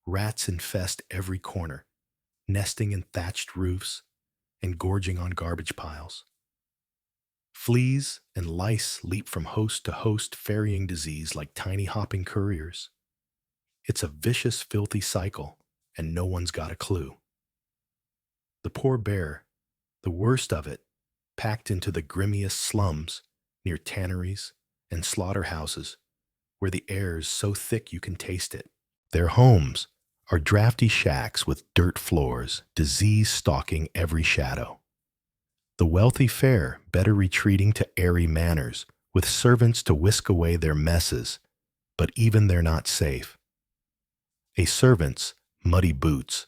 Rats infest every corner, nesting in thatched roofs and gorging on garbage piles. Fleas and lice leap from host to host, ferrying disease like tiny hopping couriers. It's a vicious, filthy cycle, and no one's got a clue. The poor bear, the worst of it, packed into the grimmiest slums near tanneries and slaughterhouses, where the air's so thick you can taste it. Their homes are drafty shacks with dirt floors, disease stalking every shadow. The wealthy fare better retreating to airy manors, with servants to whisk away their messes, but even they're not safe. A servant's muddy boots,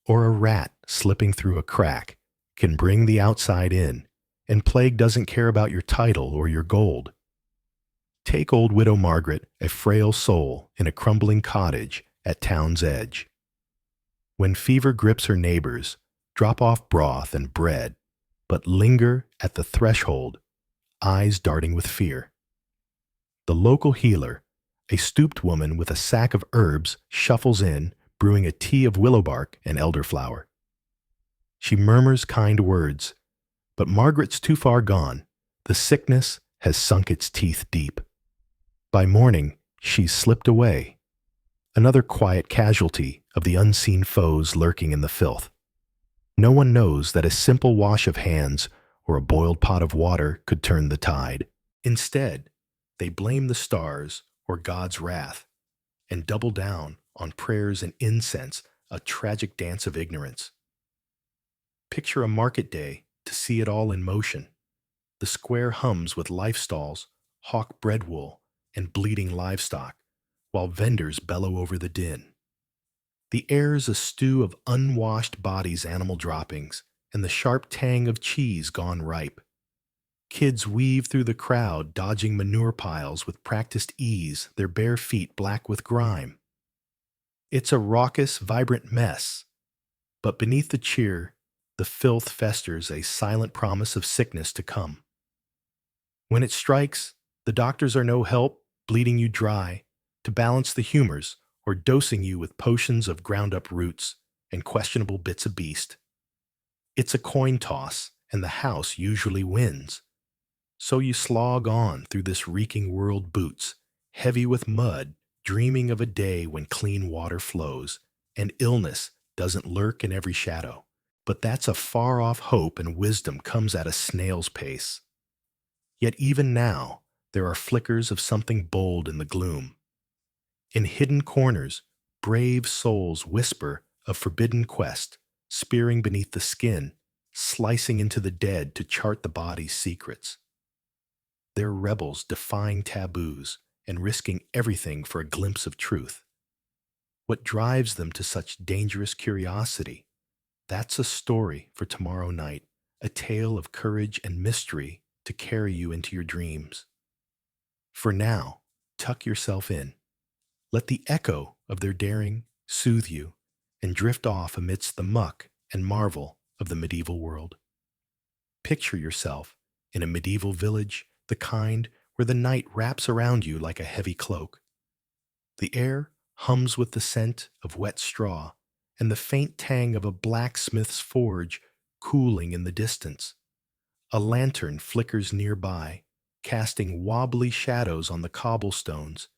or a rat slipping through a crack, can bring the outside in, and plague doesn't care about your title or your gold. Take old Widow Margaret, a frail soul in a crumbling cottage at town's edge. When fever grips her neighbors, drop off broth and bread, but linger at the threshold, eyes darting with fear. The local healer, a stooped woman with a sack of herbs, shuffles in, brewing a tea of willow bark and elderflower. She murmurs kind words, but Margaret's too far gone. The sickness has sunk its teeth deep. By morning, she's slipped away, another quiet casualty of the unseen foes lurking in the filth. No one knows that a simple wash of hands or a boiled pot of water could turn the tide. Instead, they blame the stars or God's wrath and double down on prayers and incense, a tragic dance of ignorance. Picture a market day to see it all in motion. The square hums with life stalls, hawk bread wool, and bleeding livestock, while vendors bellow over the din. The air's a stew of unwashed bodies, animal droppings, and the sharp tang of cheese gone ripe. Kids weave through the crowd, dodging manure piles with practiced ease, their bare feet black with grime. It's a raucous, vibrant mess, but beneath the cheer, the filth festers, a silent promise of sickness to come. When it strikes, the doctors are no help, bleeding you dry, to balance the humors, or dosing you with potions of ground-up roots and questionable bits of beast. It's a coin toss, and the house usually wins. So you slog on through this reeking world boots, heavy with mud, dreaming of a day when clean water flows, and illness doesn't lurk in every shadow. But that's a far-off hope, and wisdom comes at a snail's pace. Yet even now, there are flickers of something bold in the gloom. In hidden corners, brave souls whisper of forbidden quest, spearing beneath the skin, slicing into the dead to chart the body's secrets. They're rebels defying taboos and risking everything for a glimpse of truth. What drives them to such dangerous curiosity? That's a story for tomorrow night, a tale of courage and mystery to carry you into your dreams. For now, tuck yourself in. Let the echo of their daring soothe you and drift off amidst the muck and marvel of the medieval world. Picture yourself in a medieval village, the kind where the night wraps around you like a heavy cloak. The air hums with the scent of wet straw and the faint tang of a blacksmith's forge cooling in the distance. A lantern flickers nearby, casting wobbly shadows on the cobblestones,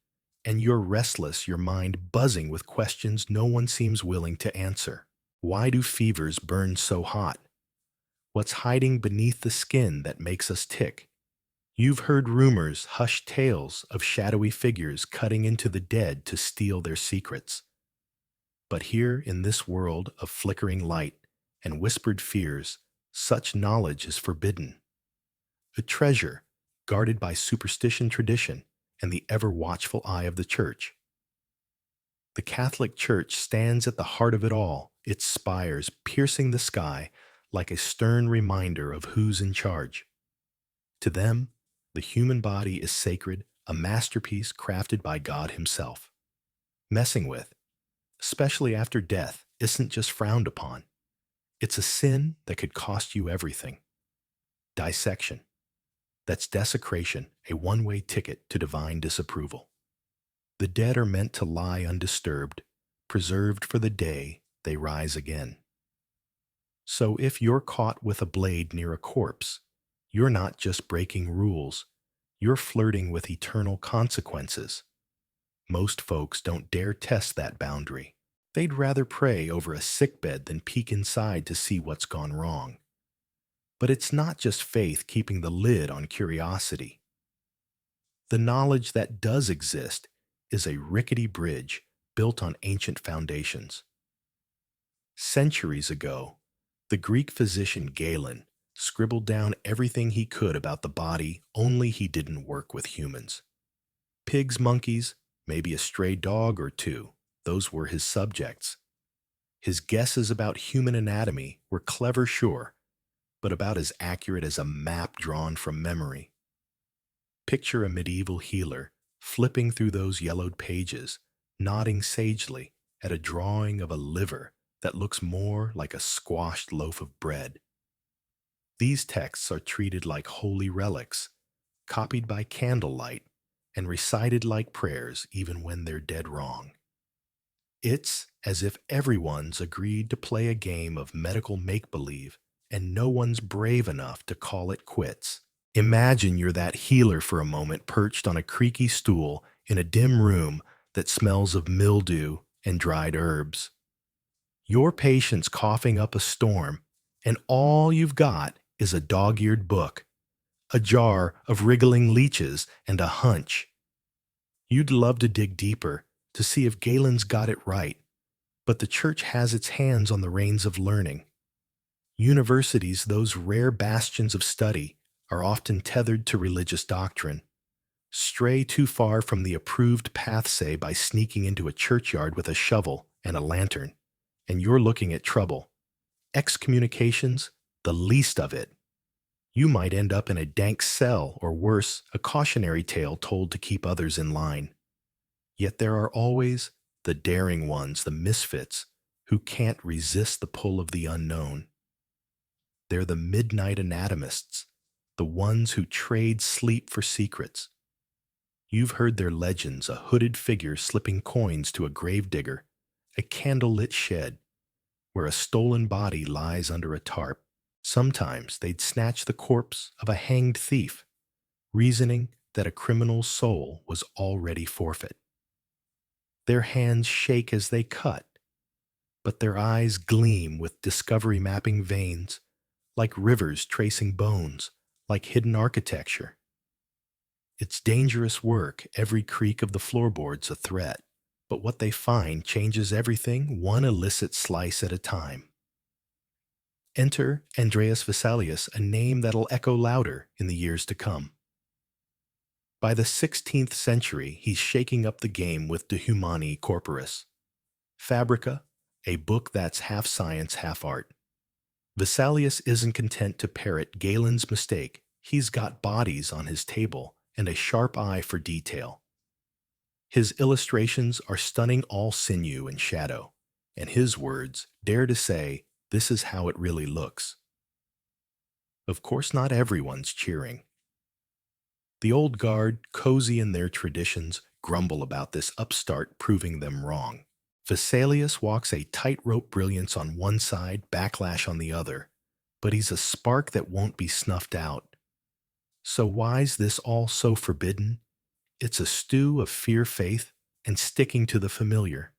and you're restless, your mind buzzing with questions no one seems willing to answer. Why do fevers burn so hot? What's hiding beneath the skin that makes us tick? You've heard rumors, hushed tales of shadowy figures cutting into the dead to steal their secrets. But here in this world of flickering light and whispered fears, such knowledge is forbidden. A treasure guarded by superstition, tradition, and the ever-watchful eye of the Church. The Catholic Church stands at the heart of it all, its spires piercing the sky like a stern reminder of who's in charge. To them, the human body is sacred, a masterpiece crafted by God Himself. Messing with, especially after death, isn't just frowned upon. It's a sin that could cost you everything. Dissection. That's desecration, a one-way ticket to divine disapproval. The dead are meant to lie undisturbed, preserved for the day they rise again. So if you're caught with a blade near a corpse, you're not just breaking rules, you're flirting with eternal consequences. Most folks don't dare test that boundary. They'd rather pray over a sickbed than peek inside to see what's gone wrong. But it's not just faith keeping the lid on curiosity. The knowledge that does exist is a rickety bridge built on ancient foundations. Centuries ago, the Greek physician Galen scribbled down everything he could about the body, only he didn't work with humans. Pigs, monkeys, maybe a stray dog or two, those were his subjects. His guesses about human anatomy were clever, sure, but about as accurate as a map drawn from memory. Picture a medieval healer flipping through those yellowed pages, nodding sagely at a drawing of a liver that looks more like a squashed loaf of bread. These texts are treated like holy relics, copied by candlelight, and recited like prayers even when they're dead wrong. It's as if everyone's agreed to play a game of medical make-believe and no one's brave enough to call it quits. Imagine you're that healer for a moment perched on a creaky stool in a dim room that smells of mildew and dried herbs. Your patient's coughing up a storm, and all you've got is a dog-eared book, a jar of wriggling leeches, and a hunch. You'd love to dig deeper to see if Galen's got it right, but the church has its hands on the reins of learning. Universities, those rare bastions of study, are often tethered to religious doctrine. Stray too far from the approved path, say, by sneaking into a churchyard with a shovel and a lantern, and you're looking at trouble. Excommunications, the least of it. You might end up in a dank cell, or worse, a cautionary tale told to keep others in line. Yet there are always the daring ones, the misfits, who can't resist the pull of the unknown. They're the midnight anatomists, the ones who trade sleep for secrets. You've heard their legends, a hooded figure slipping coins to a gravedigger, a candlelit shed, where a stolen body lies under a tarp. Sometimes they'd snatch the corpse of a hanged thief, reasoning that a criminal's soul was already forfeit. Their hands shake as they cut, but their eyes gleam with discovery mapping veins, like rivers tracing bones, like hidden architecture. It's dangerous work, every creak of the floorboard's a threat, but what they find changes everything, one illicit slice at a time. Enter Andreas Vesalius, a name that'll echo louder in the years to come. By the 16th century, he's shaking up the game with De Humani Corporis. Fabrica, a book that's half science, half art. Vesalius isn't content to parrot Galen's mistake. He's got bodies on his table and a sharp eye for detail. His illustrations are stunning, all sinew and shadow, and his words dare to say, "This is how it really looks." Of course, not everyone's cheering. The old guard, cozy in their traditions, grumble about this upstart proving them wrong. Vesalius walks a tightrope brilliance on one side, backlash on the other, but he's a spark that won't be snuffed out. So why's this all so forbidden? It's a stew of fear, faith, and sticking to the familiar.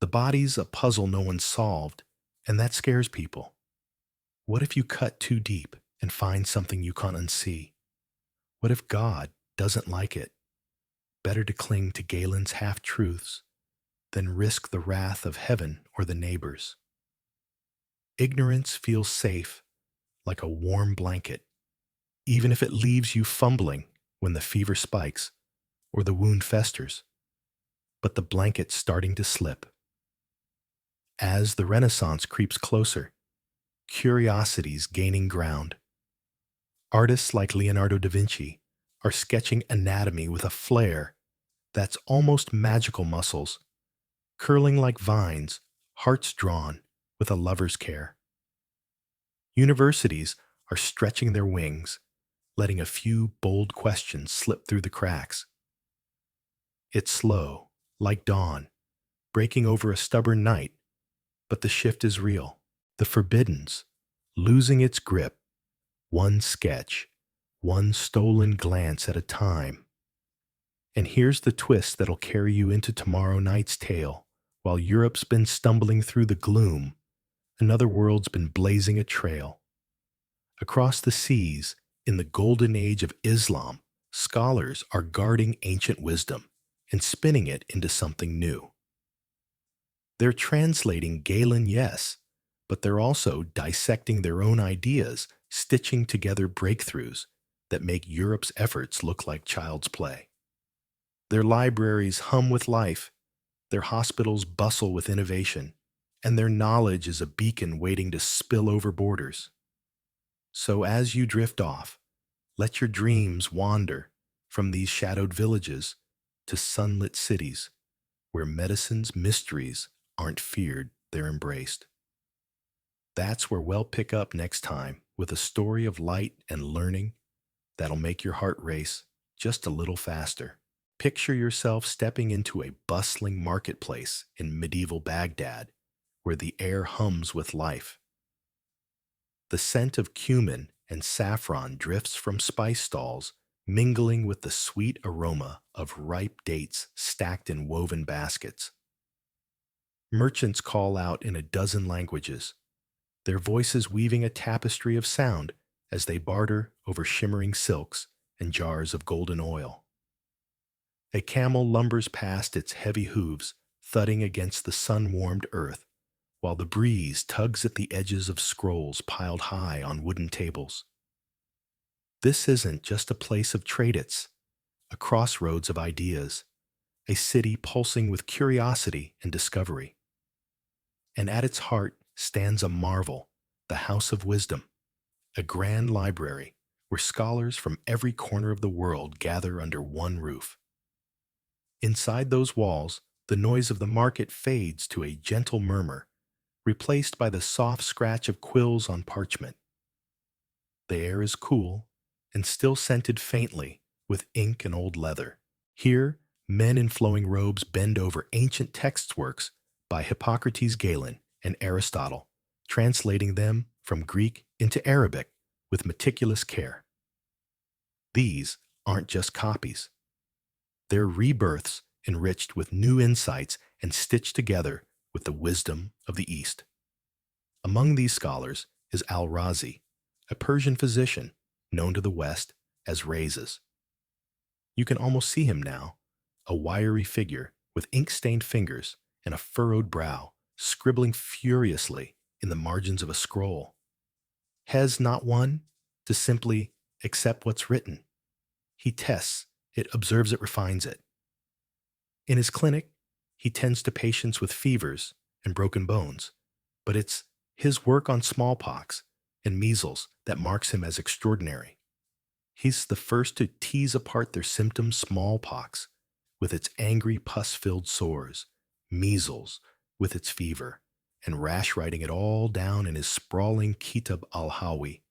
The body's a puzzle no one's solved, and that scares people. What if you cut too deep and find something you can't unsee? What if God doesn't like it? Better to cling to Galen's half-truths than risk the wrath of heaven or the neighbors. Ignorance feels safe, like a warm blanket, even if it leaves you fumbling when the fever spikes or the wound festers. But the blanket's starting to slip. As the Renaissance creeps closer, curiosity's gaining ground. Artists like Leonardo da Vinci are sketching anatomy with a flair that's almost magical muscles. curling like vines, hearts drawn with a lover's care. Universities are stretching their wings, letting a few bold questions slip through the cracks. It's slow, like dawn, breaking over a stubborn night, but the shift is real. The forbiddens, losing its grip, one sketch, one stolen glance at a time. And here's the twist that'll carry you into tomorrow night's tale. While Europe's been stumbling through the gloom, another world's been blazing a trail. Across the seas, in the golden age of Islam, scholars are guarding ancient wisdom and spinning it into something new. They're translating Galen, yes, but they're also dissecting their own ideas, stitching together breakthroughs that make Europe's efforts look like child's play. Their libraries hum with life, their hospitals bustle with innovation, and their knowledge is a beacon waiting to spill over borders. So as you drift off, let your dreams wander from these shadowed villages to sunlit cities where medicine's mysteries aren't feared, they're embraced. That's where we'll pick up next time with a story of light and learning that'll make your heart race just a little faster. Picture yourself stepping into a bustling marketplace in medieval Baghdad where the air hums with life. The scent of cumin and saffron drifts from spice stalls, mingling with the sweet aroma of ripe dates stacked in woven baskets. Merchants call out in a dozen languages, their voices weaving a tapestry of sound as they barter over shimmering silks and jars of golden oil. A camel lumbers past its heavy hooves, thudding against the sun-warmed earth, while the breeze tugs at the edges of scrolls piled high on wooden tables. This isn't just a place of trade, it's a crossroads of ideas, a city pulsing with curiosity and discovery. And at its heart stands a marvel, the House of Wisdom, a grand library where scholars from every corner of the world gather under one roof. Inside those walls, the noise of the market fades to a gentle murmur, replaced by the soft scratch of quills on parchment. The air is cool and still scented faintly with ink and old leather. Here, men in flowing robes bend over ancient text works by Hippocrates, Galen, and Aristotle, translating them from Greek into Arabic with meticulous care. These aren't just copies. They're rebirths enriched with new insights and stitched together with the wisdom of the East. Among these scholars is Al-Razi, a Persian physician known to the West as Rhazes. You can almost see him now, a wiry figure with ink-stained fingers and a furrowed brow, scribbling furiously in the margins of a scroll. Hes not one to simply accept what's written. He tests it, observes it, refines it. In his clinic, he tends to patients with fevers and broken bones, but it's his work on smallpox and measles that marks him as extraordinary. He's the first to tease apart their symptoms: smallpox with its angry pus-filled sores, measles with its fever, and rash writing it all down in his sprawling Kitab al-Hawi,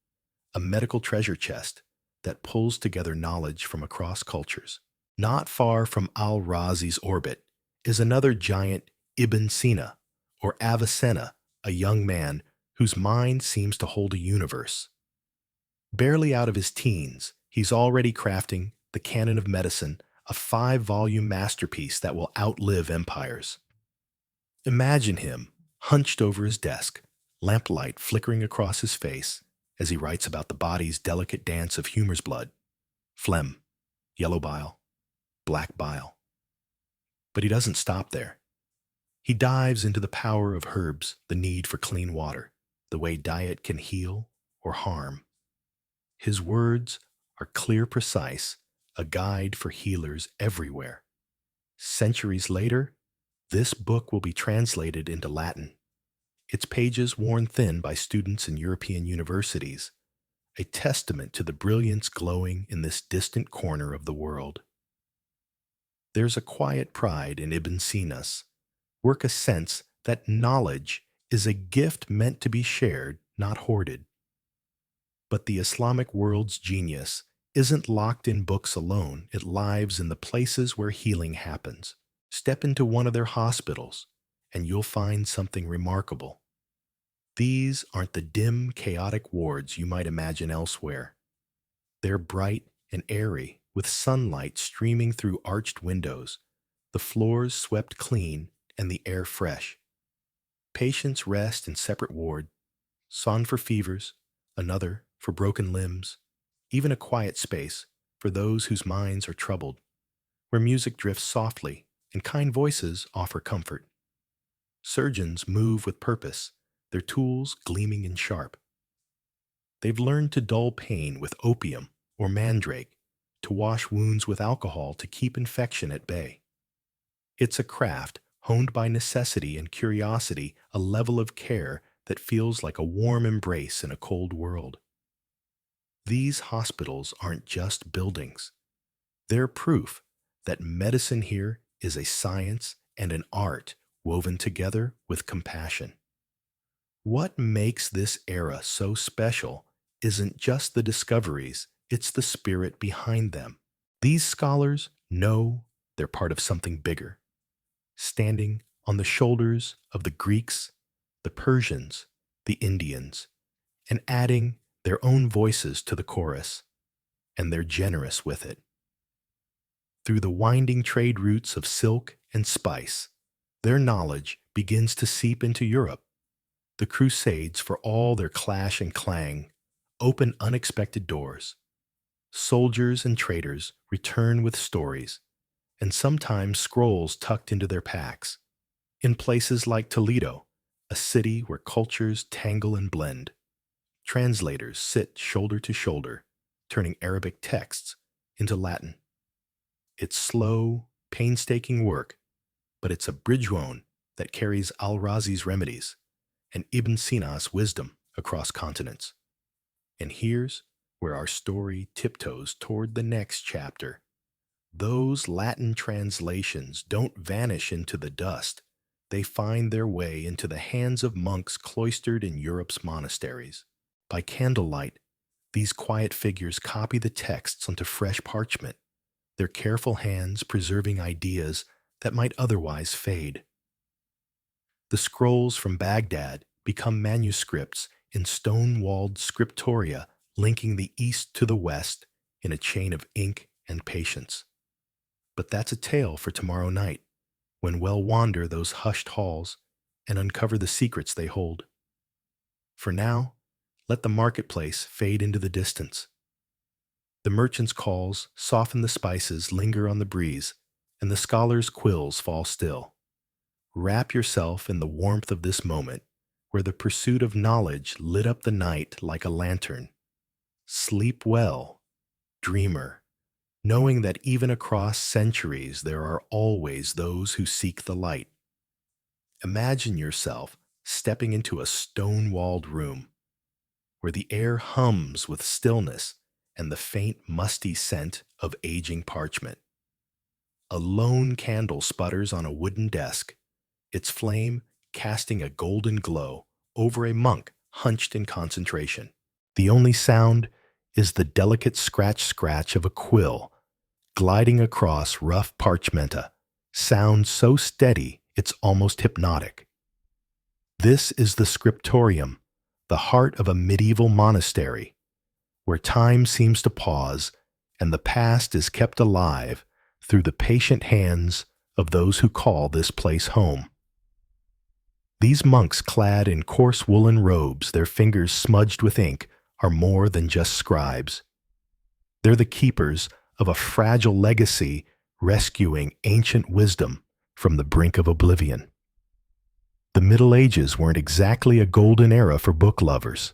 a medical treasure chest that pulls together knowledge from across cultures. Not far from al-Razi's orbit is another giant, Ibn Sina, or Avicenna, a young man whose mind seems to hold a universe. Barely out of his teens, he's already crafting the canon of medicine, a 5-volume masterpiece that will outlive empires. Imagine him, hunched over his desk, lamplight flickering across his face as he writes about the body's delicate dance of humor's blood, phlegm, yellow bile, black bile. But he doesn't stop there. He dives into the power of herbs, the need for clean water, the way diet can heal or harm. His words are clear, precise, a guide for healers everywhere. Centuries later, this book will be translated into Latin, its pages worn thin by students in European universities, a testament to the brilliance glowing in this distant corner of the world. There's a quiet pride in Ibn Sina's, work a sense that knowledge is a gift meant to be shared, not hoarded. But the Islamic world's genius isn't locked in books alone, it lives in the places where healing happens. Step into one of their hospitals, and you'll find something remarkable. These aren't the dim, chaotic wards you might imagine elsewhere. They're bright and airy, with sunlight streaming through arched windows, the floors swept clean, and the air fresh. Patients rest in separate wards, some for fevers, another for broken limbs, even a quiet space for those whose minds are troubled, where music drifts softly and kind voices offer comfort. Surgeons move with purpose, their tools gleaming and sharp. They've learned to dull pain with opium or mandrake, to wash wounds with alcohol to keep infection at bay. It's a craft honed by necessity and curiosity, a level of care that feels like a warm embrace in a cold world. These hospitals aren't just buildings. They're proof that medicine here is a science and an art woven together with compassion. What makes this era so special isn't just the discoveries, it's the spirit behind them. These scholars know they're part of something bigger, standing on the shoulders of the Greeks, the Persians, the Indians, and adding their own voices to the chorus, and they're generous with it. Through the winding trade routes of silk and spice, their knowledge begins to seep into Europe. The Crusades, for all their clash and clang, open unexpected doors. Soldiers and traders return with stories, and sometimes scrolls tucked into their packs. In places like Toledo, a city where cultures tangle and blend, translators sit shoulder to shoulder, turning Arabic texts into Latin. It's slow, painstaking work, but it's a bridge loan that carries Al-Razi's remedies and Ibn Sina's wisdom across continents. And here's where our story tiptoes toward the next chapter. Those Latin translations don't vanish into the dust. They find their way into the hands of monks cloistered in Europe's monasteries. By candlelight, these quiet figures copy the texts onto fresh parchment, their careful hands preserving ideas that might otherwise fade. The scrolls from Baghdad become manuscripts in stone-walled scriptoria linking the east to the west in a chain of ink and patience. But that's a tale for tomorrow night, when we'll wander those hushed halls and uncover the secrets they hold. For now, let the marketplace fade into the distance. The merchant's calls soften the spices, linger on the breeze, and the scholar's quills fall still. Wrap yourself in the warmth of this moment, where the pursuit of knowledge lit up the night like a lantern. Sleep well, dreamer, knowing that even across centuries there are always those who seek the light. Imagine yourself stepping into a stone-walled room, where the air hums with stillness and the faint musty scent of aging parchment. A lone candle sputters on a wooden desk, its flame casting a golden glow over a monk hunched in concentration. The only sound is the delicate scratch-scratch of a quill gliding across rough parchmenta, sound so steady it's almost hypnotic. This is the scriptorium, the heart of a medieval monastery, where time seems to pause and the past is kept alive through the patient hands of those who call this place home. These monks clad in coarse woolen robes, their fingers smudged with ink, are more than just scribes. They're the keepers of a fragile legacy, rescuing ancient wisdom from the brink of oblivion. The Middle Ages weren't exactly a golden era for book lovers.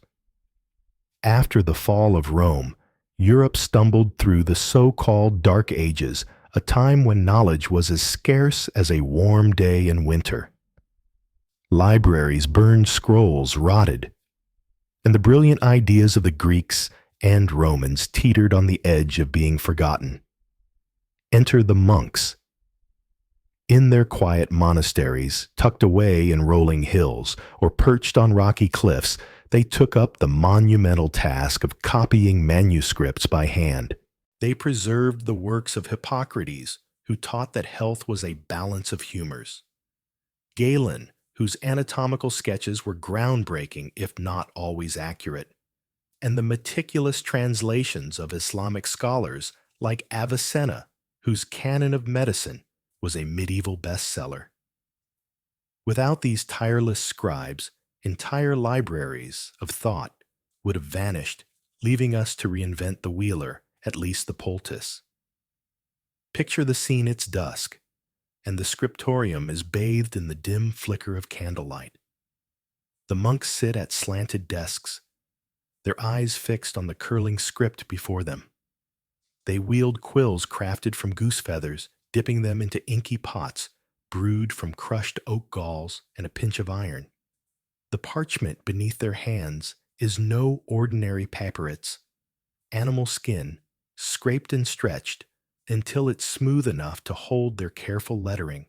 After the fall of Rome, Europe stumbled through the so-called Dark Ages, a time when knowledge was as scarce as a warm day in winter. Libraries burned, scrolls rotted, and the brilliant ideas of the Greeks and Romans teetered on the edge of being forgotten. Enter the monks. In their quiet monasteries, tucked away in rolling hills or perched on rocky cliffs, they took up the monumental task of copying manuscripts by hand. They preserved the works of Hippocrates, who taught that health was a balance of humors. Galen, whose anatomical sketches were groundbreaking if not always accurate. And the meticulous translations of Islamic scholars like Avicenna, whose Canon of Medicine was a medieval bestseller. Without these tireless scribes, entire libraries of thought would have vanished, leaving us to reinvent the wheeler, at least the poultice. Picture the scene: it's dusk, and the scriptorium is bathed in the dim flicker of candlelight. The monks sit at slanted desks, their eyes fixed on the curling script before them. They wield quills crafted from goose feathers, dipping them into inky pots brewed from crushed oak galls and a pinch of iron. The parchment beneath their hands is no ordinary papyrus. Animal skin, scraped and stretched until it's smooth enough to hold their careful lettering.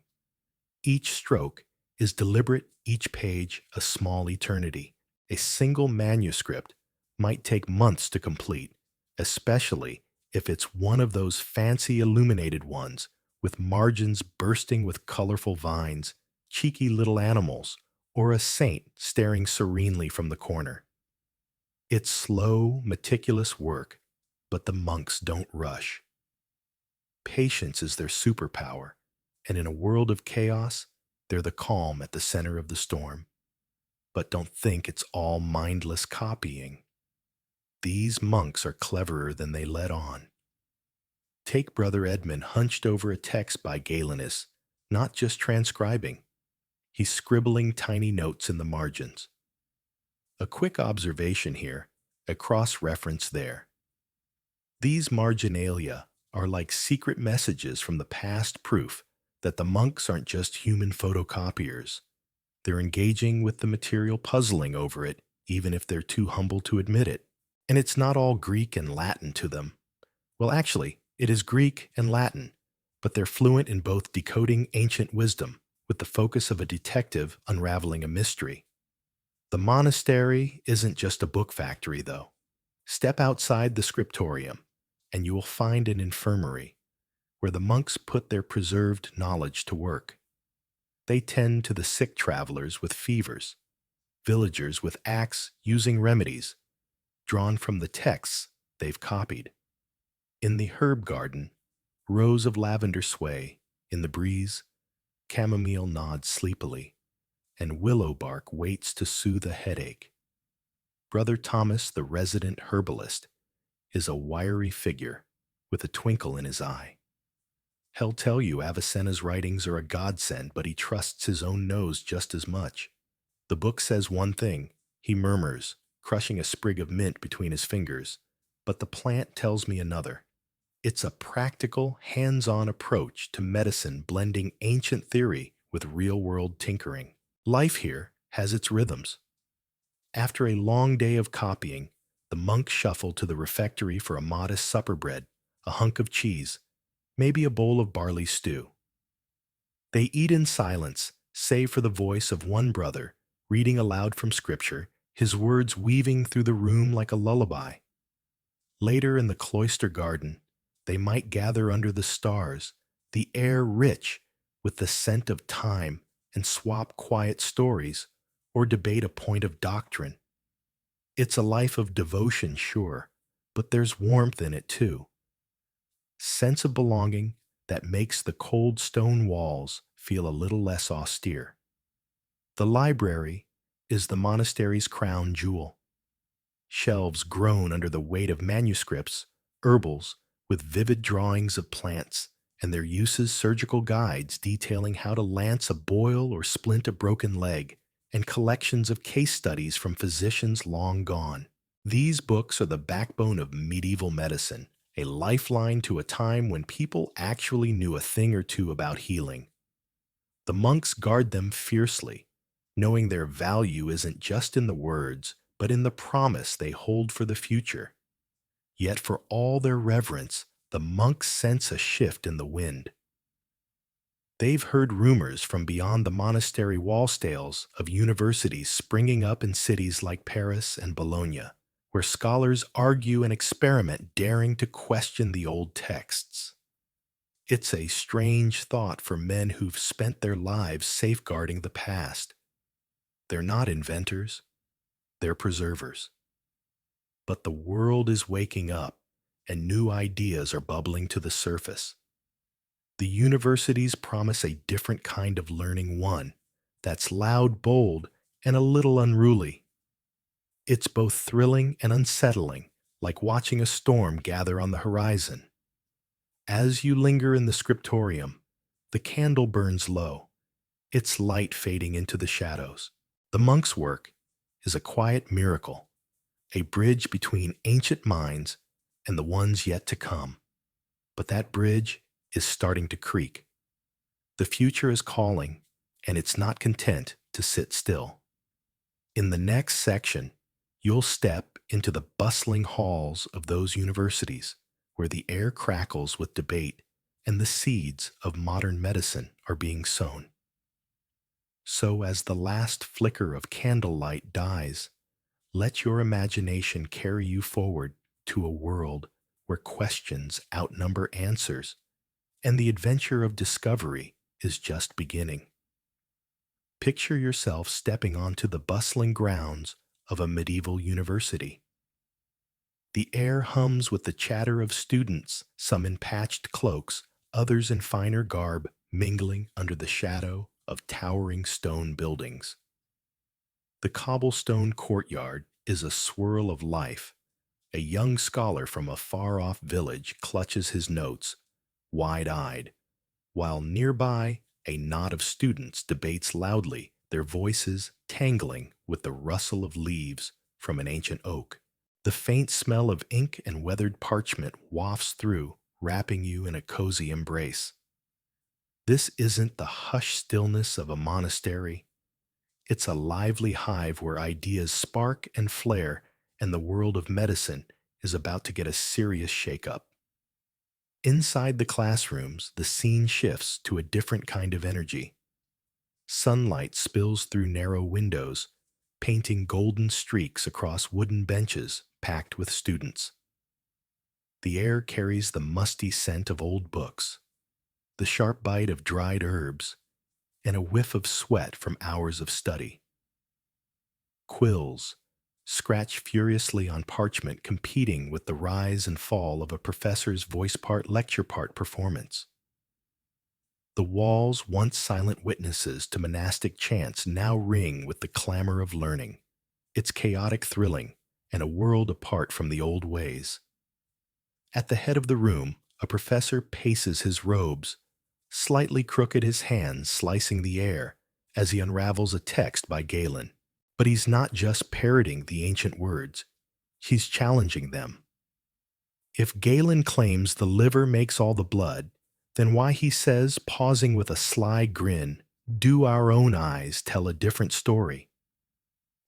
Each stroke is deliberate, each page a small eternity. A single manuscript might take months to complete, especially if it's one of those fancy illuminated ones with margins bursting with colorful vines, cheeky little animals, or a saint staring serenely from the corner. It's slow, meticulous work, but the monks don't rush. Patience is their superpower, and in a world of chaos, they're the calm at the center of the storm. But don't think it's all mindless copying. These monks are cleverer than they let on. Take Brother Edmund hunched over a text by Galenus, not just transcribing. He's scribbling tiny notes in the margins. A quick observation here, a cross-reference there. These marginalia are like secret messages from the past, proof that the monks aren't just human photocopiers. They're engaging with the material, puzzling over it, even if they're too humble to admit it. And it's not all Greek and Latin to them. Well, actually, it is Greek and Latin, but they're fluent in both decoding ancient wisdom with the focus of a detective unraveling a mystery. The monastery isn't just a book factory, though. Step outside the scriptorium, and you will find an infirmary where the monks put their preserved knowledge to work. They tend to the sick travelers with fevers, villagers with axe using remedies drawn from the texts they've copied. In the herb garden, rows of lavender sway. In the breeze, chamomile nods sleepily, and willow bark waits to soothe a headache. Brother Thomas, the resident herbalist, is a wiry figure with a twinkle in his eye. He'll tell you Avicenna's writings are a godsend, but he trusts his own nose just as much. The book says one thing, he murmurs, crushing a sprig of mint between his fingers, but the plant tells me another. It's a practical, hands-on approach to medicine, blending ancient theory with real-world tinkering. Life here has its rhythms. After a long day of copying, the monks shuffle to the refectory for a modest supper: bread, a hunk of cheese, maybe a bowl of barley stew. They eat in silence, save for the voice of one brother reading aloud from Scripture, his words weaving through the room like a lullaby. Later, in the cloister garden, they might gather under the stars, the air rich with the scent of thyme, and swap quiet stories or debate a point of doctrine. It's a life of devotion, sure, but there's warmth in it too. Sense of belonging that makes the cold stone walls feel a little less austere. The library is the monastery's crown jewel. Shelves groan under the weight of manuscripts, herbals, with vivid drawings of plants, and their uses, surgical guides detailing how to lance a boil or splint a broken leg, and collections of case studies from physicians long gone. These books are the backbone of medieval medicine, a lifeline to a time when people actually knew a thing or two about healing. The monks guard them fiercely, knowing their value isn't just in the words, but in the promise they hold for the future. Yet for all their reverence, the monks sense a shift in the wind. They've heard rumors from beyond the monastery wall tales of universities springing up in cities like Paris and Bologna, where scholars argue and experiment, daring to question the old texts. It's a strange thought for men who've spent their lives safeguarding the past. They're not inventors, they're preservers. But the world is waking up, and new ideas are bubbling to the surface. The universities promise a different kind of learning, one that's loud, bold, and a little unruly. It's both thrilling and unsettling, like watching a storm gather on the horizon. As you linger in the scriptorium, the candle burns low, its light fading into the shadows. The monk's work is a quiet miracle, a bridge between ancient minds and the ones yet to come. But that bridge is starting to creak. The future is calling, and it's not content to sit still. In the next section, you'll step into the bustling halls of those universities where the air crackles with debate and the seeds of modern medicine are being sown. So, as the last flicker of candlelight dies, let your imagination carry you forward to a world where questions outnumber answers and the adventure of discovery is just beginning. Picture yourself stepping onto the bustling grounds of a medieval university. The air hums with the chatter of students, some in patched cloaks, others in finer garb, mingling under the shadow of towering stone buildings. The cobblestone courtyard is a swirl of life. A young scholar from a far-off village clutches his notes, wide-eyed, while nearby a knot of students debates loudly, their voices tangling with the rustle of leaves from an ancient oak. The faint smell of ink and weathered parchment wafts through, wrapping you in a cozy embrace. This isn't the hushed stillness of a monastery. It's a lively hive where ideas spark and flare, and the world of medicine is about to get a serious shakeup. Inside the classrooms, the scene shifts to a different kind of energy. Sunlight spills through narrow windows, painting golden streaks across wooden benches packed with students. The air carries the musty scent of old books, the sharp bite of dried herbs, and a whiff of sweat from hours of study. Quills scratch furiously on parchment, competing with the rise and fall of a professor's voice part, lecture part performance. The walls, once silent witnesses to monastic chants, now ring with the clamor of learning. It's chaotic, thrilling, and a world apart from the old ways. At the head of the room, a professor paces his robes, slightly crooked, his hands slicing the air as he unravels a text by Galen. But he's not just parroting the ancient words, he's challenging them. If Galen claims the liver makes all the blood, then why, he says, pausing with a sly grin, do our own eyes tell a different story?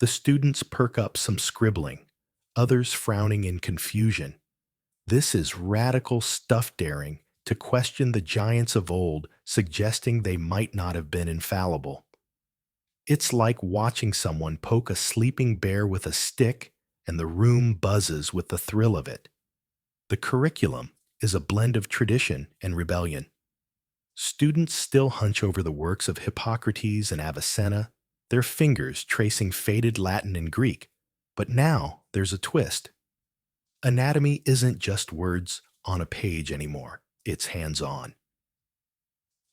The students perk up, some scribbling, others frowning in confusion. This is radical stuff, daring to question the giants of old, suggesting they might not have been infallible. It's like watching someone poke a sleeping bear with a stick, and the room buzzes with the thrill of it. The curriculum is a blend of tradition and rebellion. Students still hunch over the works of Hippocrates and Avicenna, their fingers tracing faded Latin and Greek. But now there's a twist. Anatomy isn't just words on a page anymore, it's hands-on.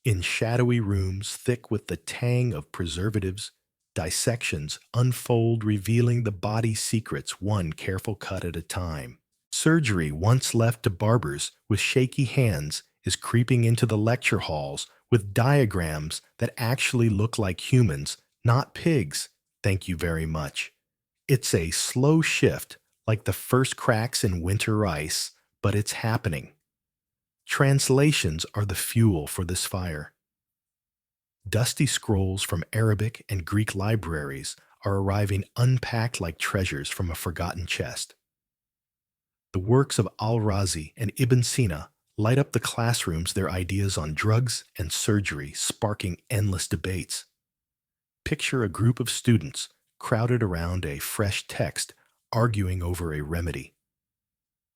In shadowy rooms thick with the tang of preservatives, dissections unfold, revealing the body's secrets one careful cut at a time. Surgery, once left to barbers with shaky hands, is creeping into the lecture halls with diagrams that actually look like humans, not pigs. Thank you very much. It's a slow shift, like the first cracks in winter ice, but it's happening. Translations are the fuel for this fire. Dusty scrolls from Arabic and Greek libraries are arriving unpacked like treasures from a forgotten chest. The works of Al-Razi and Ibn Sina Light up the classrooms, their ideas on drugs and surgery sparking endless debates. Picture a group of students crowded around a fresh text, arguing over a remedy.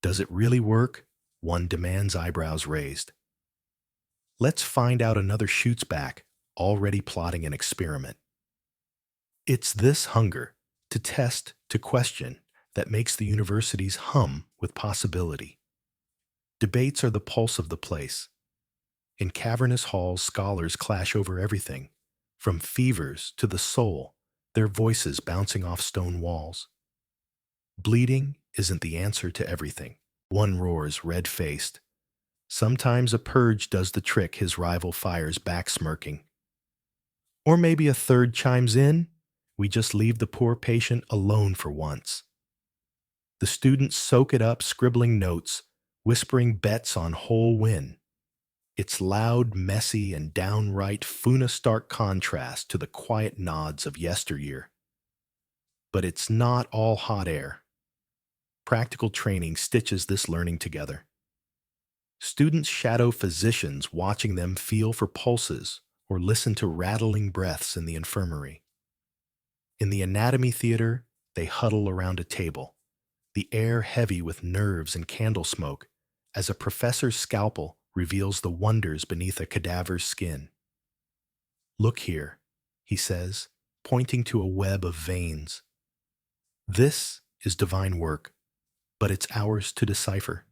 Does it really work? One demands, eyebrows raised. Let's find out, another shoots back, already plotting an experiment. It's this hunger to test, to question, that makes the universities hum with possibility. Debates are the pulse of the place. In cavernous halls, scholars clash over everything, from fevers to the soul, their voices bouncing off stone walls. Bleeding isn't the answer to everything, one roars, red-faced. Sometimes a purge does the trick, his rival fires back, smirking. Or maybe a third chimes in, we just leave the poor patient alone for once. The students soak it up, scribbling notes, whispering bets on whole win. It's loud, messy, and downright fun, a stark contrast to the quiet nods of yesteryear. But it's not all hot air. Practical training stitches this learning together. Students shadow physicians, watching them feel for pulses or listen to rattling breaths in the infirmary. In the anatomy theater, they huddle around a table, the air heavy with nerves and candle smoke, as a professor's scalpel reveals the wonders beneath a cadaver's skin. Look here, he says, pointing to a web of veins. This is divine work, but it's ours to decipher.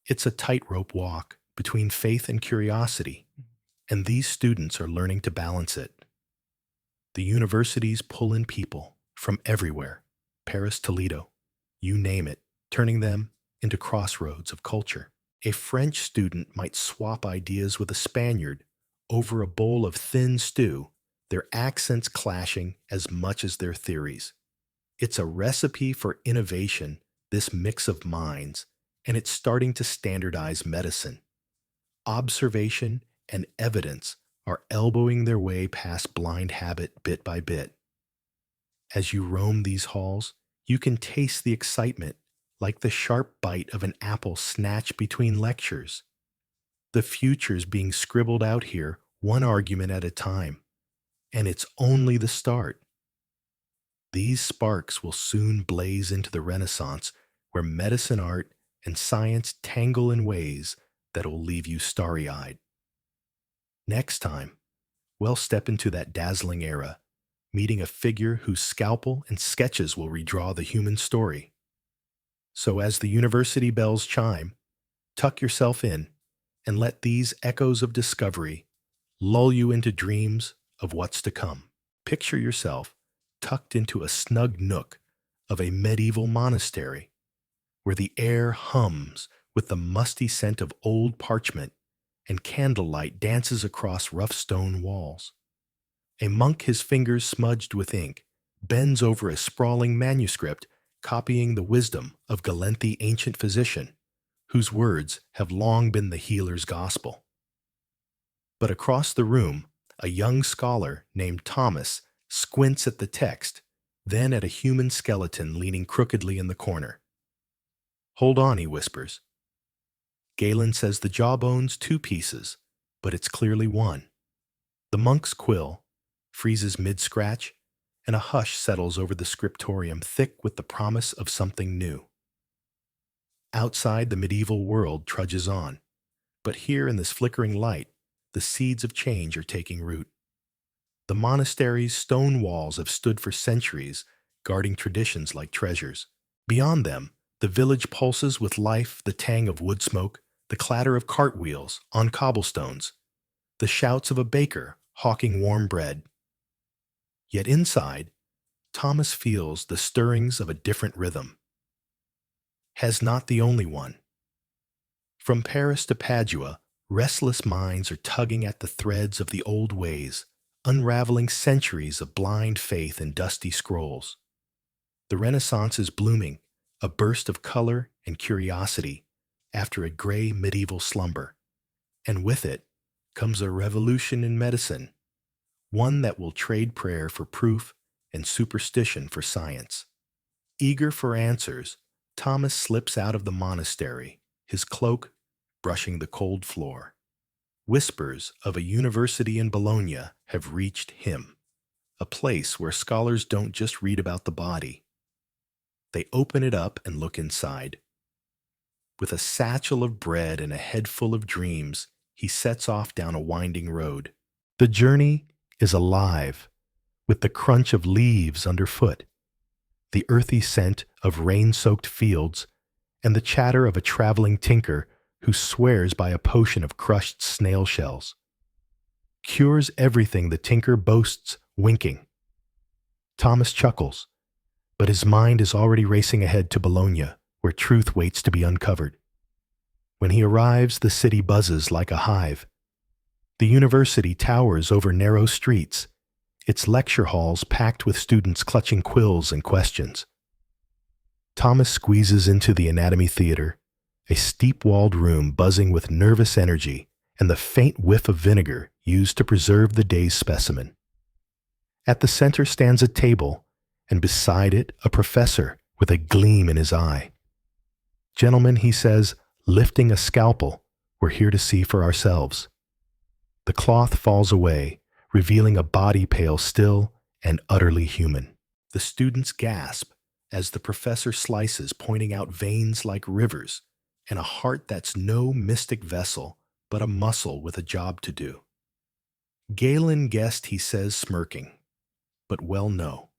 It's a tightrope walk between faith and curiosity, and these students are learning to balance it. The universities pull in people from everywhere, Paris, Toledo, you name it, turning them into crossroads of culture. A French student might swap ideas with a Spaniard over a bowl of thin stew, their accents clashing as much as their theories. It's a recipe for innovation, this mix of minds, and it's starting to standardize medicine. Observation and evidence are elbowing their way past blind habit bit by bit. As you roam these halls, you can taste the excitement, like the sharp bite of an apple snatched between lectures. The future's being scribbled out here, one argument at a time, and it's only the start. These sparks will soon blaze into the Renaissance, where medicine, art, and science tangle in ways that will leave you starry-eyed. Next time, we'll step into that dazzling era, meeting a figure whose scalpel and sketches will redraw the human story. So as the university bells chime, tuck yourself in and let these echoes of discovery lull you into dreams of what's to come. Picture yourself tucked into a snug nook of a medieval monastery, where the air hums with the musty scent of old parchment and candlelight dances across rough stone walls. A monk, his fingers smudged with ink, bends over a sprawling manuscript copying the wisdom of Galent, the ancient physician, whose words have long been the healer's gospel. But across the room, a young scholar named Thomas squints at the text, then at a human skeleton leaning crookedly in the corner. Hold on, he whispers. Galen says the jawbone's 2 pieces, but it's clearly 1. The monk's quill freezes mid-scratch, and a hush settles over the scriptorium, thick with the promise of something new. Outside, the medieval world trudges on, but here in this flickering light, the seeds of change are taking root. The monastery's stone walls have stood for centuries, guarding traditions like treasures. Beyond them, the village pulses with life, the tang of wood smoke, the clatter of cartwheels on cobblestones, the shouts of a baker hawking warm bread. Yet inside, Thomas feels the stirrings of a different rhythm. Has not the only one. From Paris to Padua, restless minds are tugging at the threads of the old ways, unraveling centuries of blind faith in dusty scrolls. The Renaissance is blooming, a burst of color and curiosity after a gray medieval slumber, and with it comes a revolution in medicine, one that will trade prayer for proof and superstition for science. Eager for answers, Thomas slips out of the monastery, his cloak brushing the cold floor. Whispers of a university in Bologna have reached him, a place where scholars don't just read about the body. They open it up and look inside. With a satchel of bread and a head full of dreams, he sets off down a winding road. The journey is alive, with the crunch of leaves underfoot, the earthy scent of rain-soaked fields, and the chatter of a traveling tinker who swears by a potion of crushed snail shells. Cures everything the tinker boasts, winking. Thomas chuckles, but his mind is already racing ahead to Bologna, where truth waits to be uncovered. When he arrives, the city buzzes like a hive. The university towers over narrow streets, its lecture halls packed with students clutching quills and questions. Thomas squeezes into the anatomy theater, a steep-walled room buzzing with nervous energy and the faint whiff of vinegar used to preserve the day's specimen. At the center stands a table, and beside it a professor with a gleam in his eye. "Gentlemen," he says, lifting a scalpel, "we're here to see for ourselves." The cloth falls away, revealing a body pale still and utterly human. The students gasp as the professor slices, pointing out veins like rivers and a heart that's no mystic vessel, but a muscle with a job to do. "Galen guessed," he says, smirking, "but well no."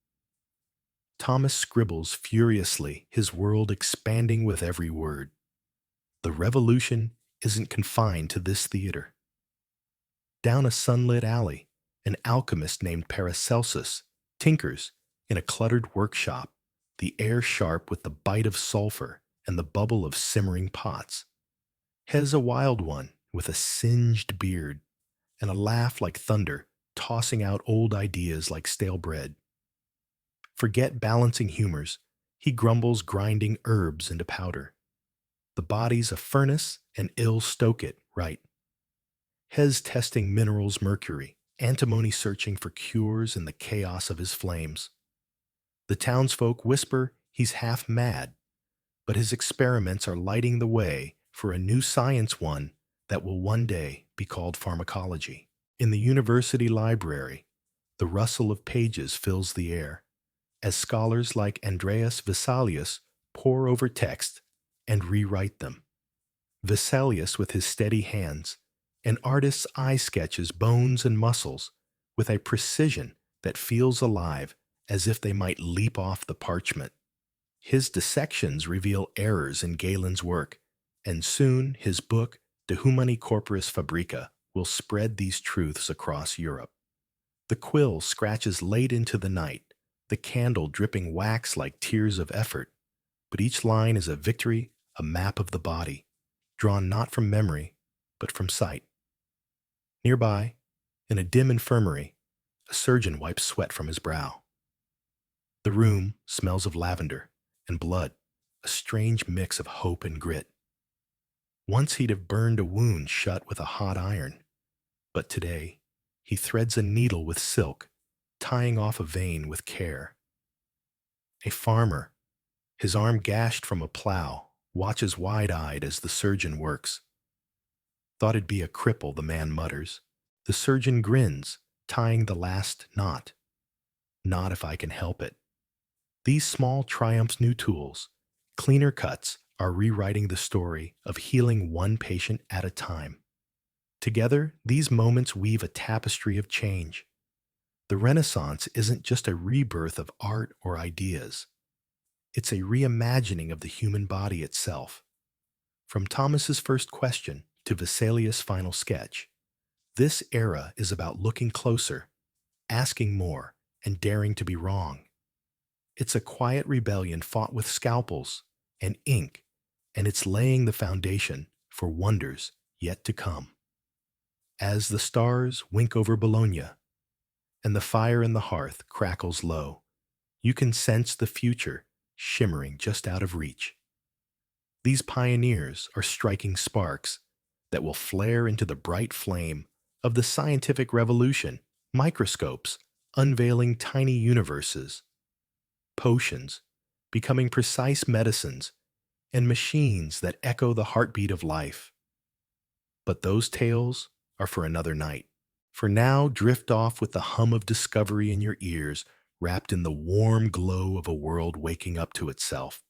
Thomas scribbles furiously, his world expanding with every word. The revolution isn't confined to this theater. Down a sunlit alley, an alchemist named Paracelsus tinkers in a cluttered workshop, the air sharp with the bite of sulfur and the bubble of simmering pots. Hez a wild one with a singed beard and a laugh like thunder, tossing out old ideas like stale bread. Forget balancing humors, he grumbles, grinding herbs into powder. The body's a furnace and ill stoke it right. Hez testing minerals mercury, antimony searching for cures in the chaos of his flames. The townsfolk whisper he's half mad, but his experiments are lighting the way for a new science, one that will one day be called pharmacology. In the university library, the rustle of pages fills the air, as scholars like Andreas Vesalius pore over text and rewrite them. Vesalius with his steady hands, an artist's eye sketches bones and muscles with a precision that feels alive, as if they might leap off the parchment. His dissections reveal errors in Galen's work, and soon his book, De Humani Corporis Fabrica, will spread these truths across Europe. The quill scratches late into the night, the candle dripping wax like tears of effort, but each line is a victory, a map of the body, drawn not from memory, but from sight. Nearby, in a dim infirmary, a surgeon wipes sweat from his brow. The room smells of lavender and blood, a strange mix of hope and grit. Once he'd have burned a wound shut with a hot iron, but today he threads a needle with silk, tying off a vein with care. A farmer, his arm gashed from a plow, watches wide-eyed as the surgeon works. "Thought it'd be a cripple," the man mutters. The surgeon grins, tying the last knot. "Not if I can help it." These small triumphs, new tools, cleaner cuts, are rewriting the story of healing one patient at a time. Together, these moments weave a tapestry of change. The Renaissance isn't just a rebirth of art or ideas. It's a reimagining of the human body itself. From Thomas's first question to Vesalius' final sketch, this era is about looking closer, asking more, and daring to be wrong. It's a quiet rebellion fought with scalpels and ink, and it's laying the foundation for wonders yet to come. As the stars wink over Bologna, and the fire in the hearth crackles low, you can sense the future shimmering just out of reach. These pioneers are striking sparks that will flare into the bright flame of the scientific revolution, microscopes unveiling tiny universes, potions becoming precise medicines, and machines that echo the heartbeat of life. But those tales are for another night. For now, drift off with the hum of discovery in your ears, wrapped in the warm glow of a world waking up to itself.